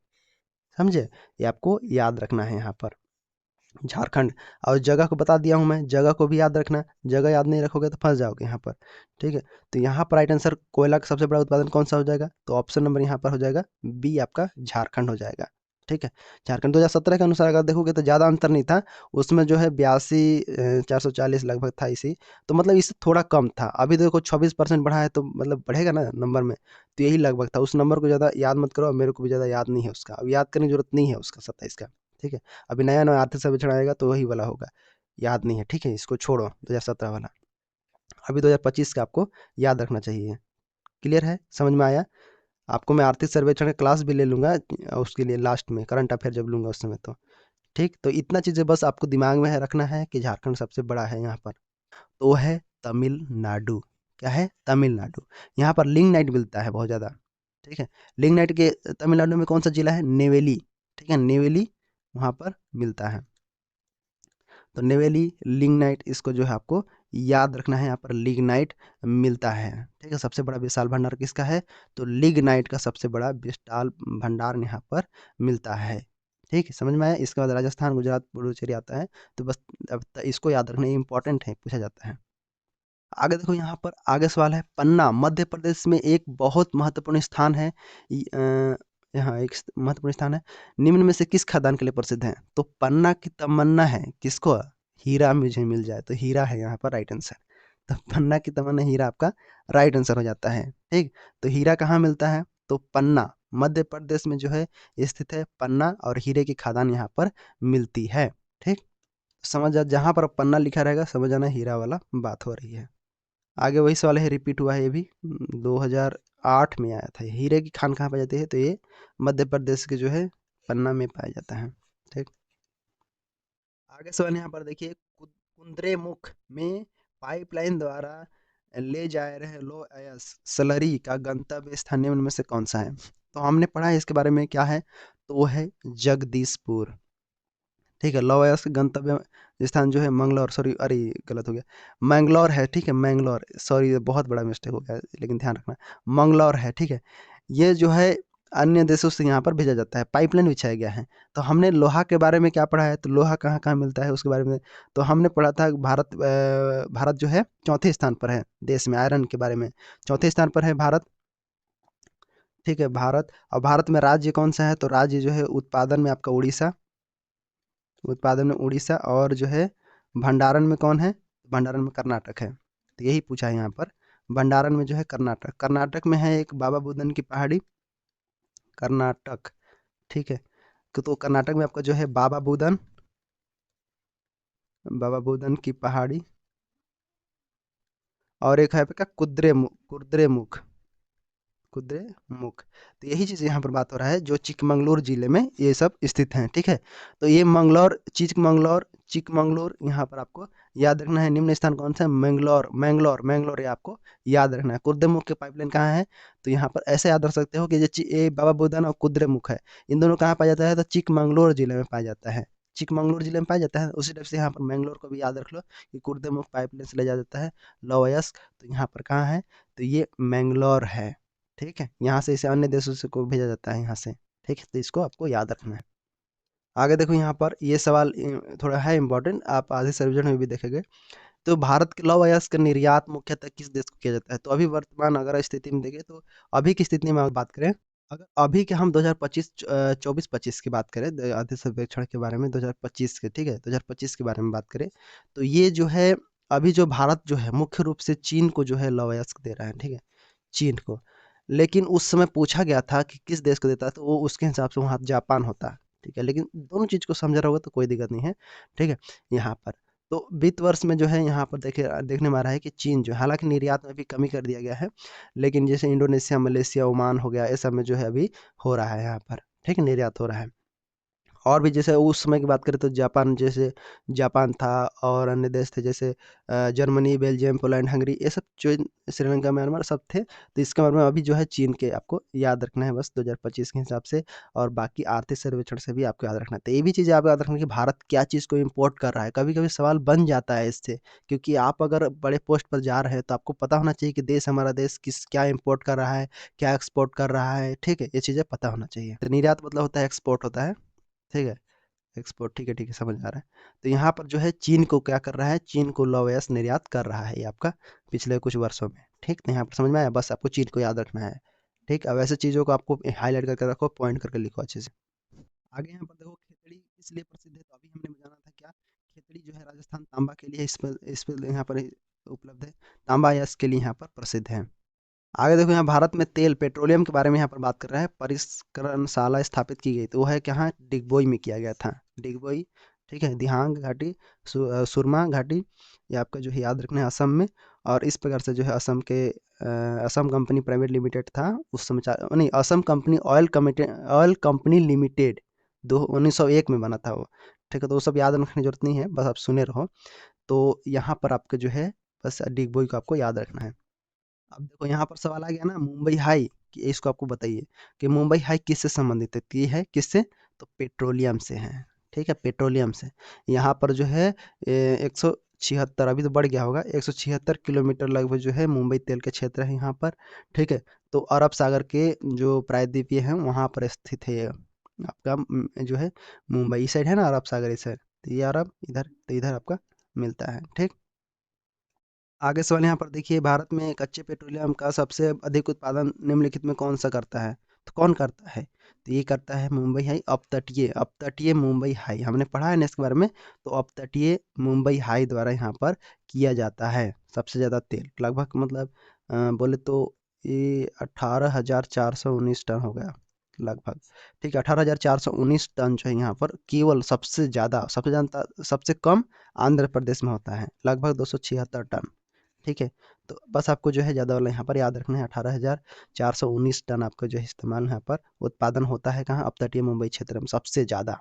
समझे, ये आपको याद रखना है यहाँ पर झारखंड। और जगह को बता दिया हूँ मैं, जगह को भी याद रखना, जगह याद नहीं रखोगे तो फंस जाओगे यहाँ पर, ठीक है। तो यहाँ पर राइट आंसर कोयला का सबसे बड़ा उत्पादन कौन सा हो जाएगा, तो ऑप्शन नंबर यहाँ पर हो जाएगा बी, आपका झारखंड हो जाएगा, ठीक है। झारखंड 2017 के अनुसार अगर देखोगे तो ज़्यादा अंतर नहीं था, उसमें जो है 82,440 लगभग था इसी। तो मतलब इससे थोड़ा कम था। अभी देखो 26% बढ़ा है, तो मतलब बढ़ेगा ना नंबर में, तो यही लगभग था। उस नंबर को ज़्यादा याद मत करो, मेरे को भी ज़्यादा याद नहीं है उसका, अब याद करने की जरूरत नहीं है उसका 27 का, ठीक है। अभी नया नया आर्थिक सर्वेक्षण आएगा तो वही वाला होगा, याद नहीं है, ठीक है। इसको छोड़ो 2017 वाला, अभी 2025 का आपको याद रखना चाहिए। क्लियर है, समझ में आया। आपको मैं आर्थिक सर्वेक्षण का क्लास भी ले लूंगा उसके लिए लास्ट में, करंट अफेयर जब लूंगा उस समय, तो ठीक। तो इतना चीज़ें बस आपको दिमाग में है रखना है कि झारखंड सबसे बड़ा है यहाँ पर, तो वो है तमिलनाडु। क्या है, तमिलनाडु। यहाँ पर लिग्नाइट मिलता है बहुत ज़्यादा, ठीक है। लिग्नाइट के तमिलनाडु में कौन सा जिला है, नेवेली, ठीक है, नेवेली वहाँ पर मिलता है। तो नेवेली लिग्नाइट, इसको जो है आपको याद रखना है, यहाँ पर लिग्नाइट मिलता है, ठीक है। सबसे बड़ा विशाल भंडार किसका है, तो लिग्नाइट का सबसे बड़ा विशाल भंडार यहाँ पर मिलता है, ठीक है। समझ में आया। इसके बाद राजस्थान, गुजरात, पुडुचेरी आता है। तो बस अब इसको याद रखना इंपॉर्टेंट है, पूछा जाता है। आगे देखो यहाँ पर आगे सवाल है, पन्ना मध्य प्रदेश में एक बहुत महत्वपूर्ण स्थान है। यहाँ एक महत्वपूर्ण स्थान है। निम्न में से किस खदान के लिए प्रसिद्ध है? तो पन्ना की तमन्ना है किसको? हीरा मुझे मिल जाए, तो हीरा है यहाँ पर राइट आंसर। तो पन्ना की तमन्ना हीरा आपका राइट आंसर हो जाता है। ठीक, तो हीरा कहाँ मिलता है? तो पन्ना मध्य प्रदेश में जो है स्थित है पन्ना, और हीरे की खदान यहाँ पर मिलती है। ठीक, समझ जा, जहाँ पर पन्ना लिखा रहेगा समझ जाना हीरा वाला बात हो रही है। आगे वही सवाल है, रिपीट हुआ है ये भी। 2008 में आया था। हीरे की खान कहाँ पाई जाती है? तो ये मध्य प्रदेश के जो है पन्ना में पाया जाता है। ठीक, आगे सवाल यहाँ पर देखिए, कुद्रेमुख में पाइपलाइन द्वारा ले जा रहे लो अयस स्लरी का गंतव्य स्थान निम्न में से कौन सा है? तो हमने पढ़ा है इसके बारे में, क्या है? तो वो है जगदीशपुर। ठीक है, लौह अयस्क गंतव्य स्थान जो है मंगलौर, सॉरी अरे गलत हो गया, मैंगलोर है। ठीक है, मैंगलोर, सॉरी बहुत बड़ा मिस्टेक हो गया, लेकिन ध्यान रखना मंगलौर है। ठीक है, ये जो है अन्य देशों से यहाँ पर भेजा जाता है, पाइपलाइन बिछाया गया है। तो हमने लोहा के बारे में क्या पढ़ा है? तो लोहा कहाँ कहाँ मिलता है उसके बारे में तो हमने पढ़ा था। भारत जो है चौथे स्थान पर है देश में, आयरन के बारे में चौथे स्थान पर है भारत। ठीक है, भारत, और भारत में राज्य कौन सा है? तो राज्य जो है उत्पादन में आपका उड़ीसा, उत्पादन में उड़ीसा, और जो है भंडारण में कौन है? भंडारण में कर्नाटक है। तो यही पूछा है यहाँ पर, भंडारण में जो है कर्नाटक, कर्नाटक में है एक बाबा बुदन की पहाड़ी, कर्नाटक। ठीक है, तो कर्नाटक में आपका जो है बाबा बुदन, बाबा बुदन की पहाड़ी, और एक है आपका कुद्रेमुख, कुद्रेमुख, कुद्रेमुख। तो यही चीज़ यहाँ पर बात हो रहा है, जो चिकमंगलूर जिले में ये सब स्थित हैं। ठीक है, तो ये मंगलौर, चिकमंगलौर, चिकमंगलूर यहाँ पर आपको याद रखना है। निम्न स्थान कौन सा है? मैंगलोर, मैंगलोर, मैंगलोर, ये आपको याद रखना है। कुद्रेमुख के पाइपलाइन कहाँ है? तो यहाँ पर ऐसे याद रख सकते हो कि ये बाबा बुदन और कुद्रेमुख है, इन दोनों कहाँ पाया जाता है? तो चिकमंगलूर जिले में पाया जाता है, चिकमंगलूर जिले में पाया जाता है। उसी टाइप से यहाँ पर मैंगलोर को भी याद रख लो कि कुद्रेमुख पाइपलाइन से ले जाया जाता है लौह अयस्क। तो यहाँ पर कहाँ है? तो ये मैंगलोर है। ठीक है, यहाँ से इसे अन्य देशों से को भेजा जाता है यहाँ से। ठीक है, तो इसको आपको याद रखना है। आगे देखो यहाँ पर ये सवाल थोड़ा है इम्पोर्टेंट, आप आधे से रिविजन में भी देखेंगे। तो भारत के लौह अयस्क का निर्यात मुख्यतः किस देश को किया जाता है? तो अभी वर्तमान अगर स्थिति में देखें, तो अभी की स्थिति में बात करें, अगर अभी के हम 2025 24-25 की बात करें, आधे सर्वेक्षण के बारे में 2025 के, ठीक है 2025 के बारे में बात करें, तो ये जो है अभी जो भारत जो है मुख्य रूप से चीन को जो है लौह अयस्क दे रहा है। ठीक है, चीन को, लेकिन उस समय पूछा गया था कि किस देश को देता है, तो वो उसके हिसाब से वहाँ जापान होता। ठीक है, लेकिन दोनों चीज़ को समझा रहोगे तो कोई दिक्कत नहीं है। ठीक है, यहाँ पर तो वित्त वर्ष में जो है यहाँ पर देखने में आ रहा है कि चीन जो है, हालांकि निर्यात में भी कमी कर दिया गया है, लेकिन जैसे इंडोनेशिया, मलेशिया, ओमान हो गया, ये सब में जो है अभी हो रहा है यहाँ पर। ठीक है, निर्यात हो रहा है। और भी जैसे उस समय की बात करें तो जापान, जैसे जापान था, और अन्य देश थे जैसे जर्मनी, बेल्जियम, पोलैंड, हंगरी, ये सब जो श्रीलंका, म्यांमार सब थे। तो इसके बारे में अभी जो है चीन के आपको याद रखना है बस 2025 के हिसाब से, और बाकी आर्थिक सर्वेक्षण से भी आपको याद रखना है। तो ये भी चीज़ आपको याद रखना है कि भारत क्या चीज़ को इम्पोर्ट कर रहा है। कभी कभी सवाल बन जाता है इससे, क्योंकि आप अगर बड़े पोस्ट पर जा रहे हैं तो आपको पता होना चाहिए कि देश, हमारा देश किस क्या इम्पोर्ट कर रहा है, क्या एक्सपोर्ट कर रहा है। ठीक है, ये चीज़ें पता होना चाहिए। तो निर्यात मतलब होता है एक्सपोर्ट होता है। ठीक है, एक्सपोर्ट, ठीक है, ठीक है, समझ आ रहा है। तो यहाँ पर जो है चीन को क्या कर रहा है? चीन को लौह अयस्क निर्यात कर रहा है ये आपका पिछले कुछ वर्षों में। ठीक, तो यहाँ पर समझ में आया, बस आपको चीन को याद रखना है। ठीक, अब ऐसे चीज़ों को आपको हाईलाइट करके रखो, पॉइंट करके लिखो अच्छे से। आगे यहाँ पर देखो, खेतड़ी किस लिए प्रसिद्ध है? तो अभी हमने जाना था क्या, खेतड़ी जो है राजस्थान तांबा के लिए इस पर यहाँ पर उपलब्ध है, तांबा अयस्क के लिए यहाँ पर प्रसिद्ध है। आगे देखो, यहाँ भारत में तेल, पेट्रोलियम के बारे में यहाँ पर बात कर रहा है, परिष्करणशाला स्थापित की गई, तो वो है कहाँ? डिगबोई में किया गया था, डिगबोई। ठीक है, दिहांग घाटी, सुरमा घाटी, ये आपका जो है याद रखना है, असम में। और इस प्रकार से जो है असम के असम कंपनी प्राइवेट लिमिटेड था उस समय, नहीं, Assam company oil company limited, 1901 में बना था वो। ठीक है, तो वो सब याद रखने की जरूरत नहीं है, बस आप सुने रहो। तो यहाँ पर आपका जो है बस डिगबोई को आपको याद रखना है। अब देखो यहाँ पर सवाल आ गया ना, मुंबई हाई, कि इसको आपको बताइए कि मुंबई हाई किससे संबंधित है? तो ये है किससे? तो पेट्रोलियम से है। ठीक है, पेट्रोलियम से। यहाँ पर जो है 176, अभी तो बढ़ गया होगा, 176 किलोमीटर लगभग जो है मुंबई तेल के क्षेत्र है यहाँ पर। ठीक है, तो अरब सागर के जो प्रायद्वीपीय हैं वहाँ पर स्थित है ये आपका जो है मुंबई साइड है ना, अरब सागर इस साइड, तो ये अरब इधर, तो इधर आपका मिलता है। ठीक, आगे सवाल यहाँ पर देखिए, भारत में कच्चे पेट्रोलियम का सबसे अधिक उत्पादन निम्नलिखित में कौन सा करता है? तो कौन करता है? तो ये करता है मुंबई हाई अपतटीय मुंबई हाई, हमने पढ़ा है ना इसके बारे में। तो अपतटीय मुंबई हाई द्वारा यहाँ पर किया जाता है सबसे ज़्यादा तेल, लगभग मतलब बोले तो ये 18,419 टन हो गया लगभग। ठीक है, 18,419 टन जो है यहाँ पर केवल सबसे कम आंध्र प्रदेश में होता है, लगभग 276 टन। ठीक है, तो बस आपको जो है ज़्यादा वाला यहाँ पर याद रखना है, 18,419 टन आपका जो है इस्तेमाल यहाँ पर उत्पादन होता है कहाँ, अपतटीय मुंबई क्षेत्र में सबसे ज़्यादा।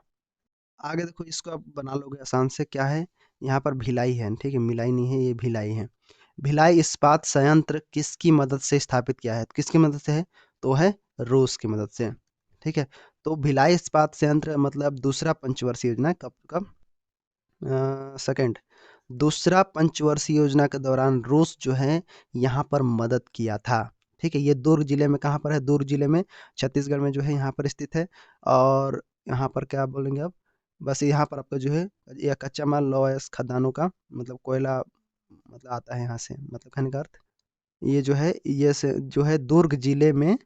आगे देखो, इसको आप बना लोगे आसान से, क्या है यहाँ पर भिलाई है, ठीक है, मिलाई नहीं है, ये भिलाई है। भिलाई इस्पात संयंत्र किसकी मदद से स्थापित किया है, तो किसकी मदद से है, तो है रूस की मदद से। ठीक है, तो भिलाई इस्पात संयंत्र मतलब दूसरा पंचवर्षीय योजना कब कब सेकंड दूसरा पंचवर्षीय योजना के दौरान रूस जो है यहाँ पर मदद किया था। ठीक है, ये दुर्ग जिले में कहाँ पर है, दुर्ग जिले में छत्तीसगढ़ में जो है यहाँ पर स्थित है। और यहाँ पर क्या बोलेंगे अब, बस यहाँ पर आपका जो है यह कच्चा माल लौह खदानों का मतलब कोयला मतलब आता है यहाँ से, मतलब कहने का अर्थ ये जो है ये से जो है दुर्ग जिले में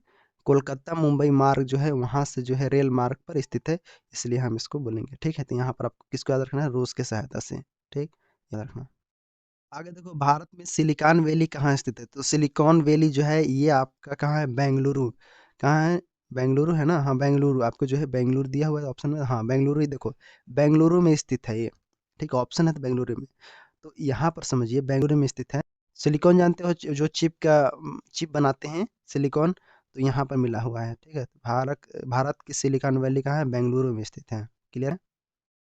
कोलकाता मुंबई मार्ग जो है वहाँ से जो है रेल मार्ग पर स्थित है, इसलिए हम इसको बोलेंगे। ठीक है, तो यहाँ पर आपको किसको याद रखना है, रूस के सहायता से। ठीक, याद रखना। आगे देखो, भारत में सिलिकॉन वैली कहाँ स्थित है, तो सिलिकॉन वैली जो है ये आपका कहाँ है, बेंगलुरु। कहाँ है, बेंगलुरु है ना, हाँ बेंगलुरु, आपको जो है बेंगलुरु दिया हुआ है ऑप्शन में, हाँ बेंगलुरु ही देखो, बेंगलुरु में स्थित है ये। ठीक है, ऑप्शन है तो बेंगलुरु में। तो यहाँ पर समझिए बेंगलुरु में स्थित है। सिलिकॉन जानते हो, जो चिप बनाते हैं सिलिकॉन, तो यहाँ पर मिला हुआ है। ठीक है, तो भारत की सिलिकॉन वैली कहाँ है, बेंगलुरु में स्थित है। क्लियर है।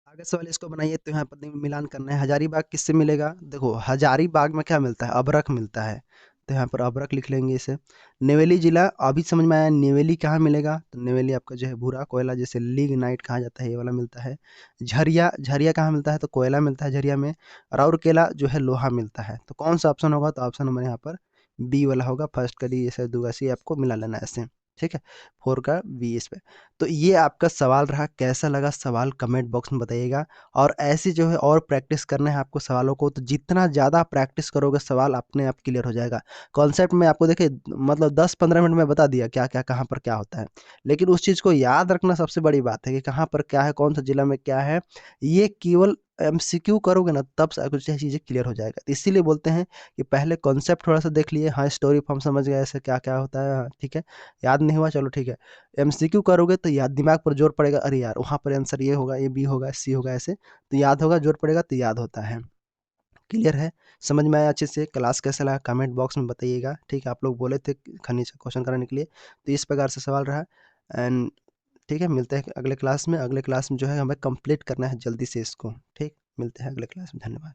आगे सवाल इसको बनाइए, तो यहाँ पर मिलान करना है, हजारीबाग किससे मिलेगा, देखो हजारीबाग में क्या मिलता है, अबरख मिलता है, तो यहाँ पर अबरख लिख लेंगे इसे। नेवेली जिला अभी समझ में आया, नेवेली कहाँ मिलेगा, तो नेवेली आपका जो है भूरा कोयला जैसे लिग्नाइट कहा जाता है, ये वाला मिलता है। झरिया झरिया कहाँ मिलता है, तो कोयला मिलता है झरिया में। राउरकेला जो है लोहा मिलता है। तो कौन सा ऑप्शन होगा, तो ऑप्शन नंबर यहाँ पर बी वाला होगा, फर्स्ट का डी जैसे दूसरा सी, आपको मिला लेना है ऐसे। ठीक है, 4 का बी इस पे। तो ये आपका सवाल रहा, कैसा लगा सवाल कमेंट बॉक्स में बताइएगा। और ऐसी जो है और प्रैक्टिस करना है आपको सवालों को, तो जितना ज़्यादा प्रैक्टिस करोगे सवाल अपने आप क्लियर हो जाएगा। कॉन्सेप्ट में आपको देखिए मतलब 10-15 मिनट में बता दिया क्या क्या कहाँ पर क्या होता है, लेकिन उस चीज़ को याद रखना सबसे बड़ी बात है कि कहाँ पर क्या है, कौन सा जिला में क्या है। ये केवल एमसीक्यू करोगे ना तब कुछ चीज़ें क्लियर हो जाएगा। तो इसीलिए बोलते हैं कि पहले कॉन्सेप्ट थोड़ा सा देख लिए, हाँ स्टोरी फॉर्म समझ गए ऐसे क्या क्या होता है, हाँ, ठीक है, याद नहीं हुआ चलो ठीक है। एमसीक्यू करोगे तो याद दिमाग पर जोर पड़ेगा, अरे यार वहाँ पर आंसर ये होगा, ये बी होगा, सी होगा, ऐसे तो याद होगा, जोर पड़ेगा तो याद होता है। क्लियर है, समझ में आया अच्छे से। क्लास कैसा लगा कमेंट बॉक्स में बताइएगा। ठीक है, आप लोग बोले थे खनिज का क्वेश्चन कराने के लिए, तो इस प्रकार से सवाल रहा। एंड ठीक है, मिलते हैं अगले क्लास में। अगले क्लास में जो है हमें कंप्लीट करना है जल्दी से इसको। ठीक, मिलते हैं अगले क्लास में, धन्यवाद।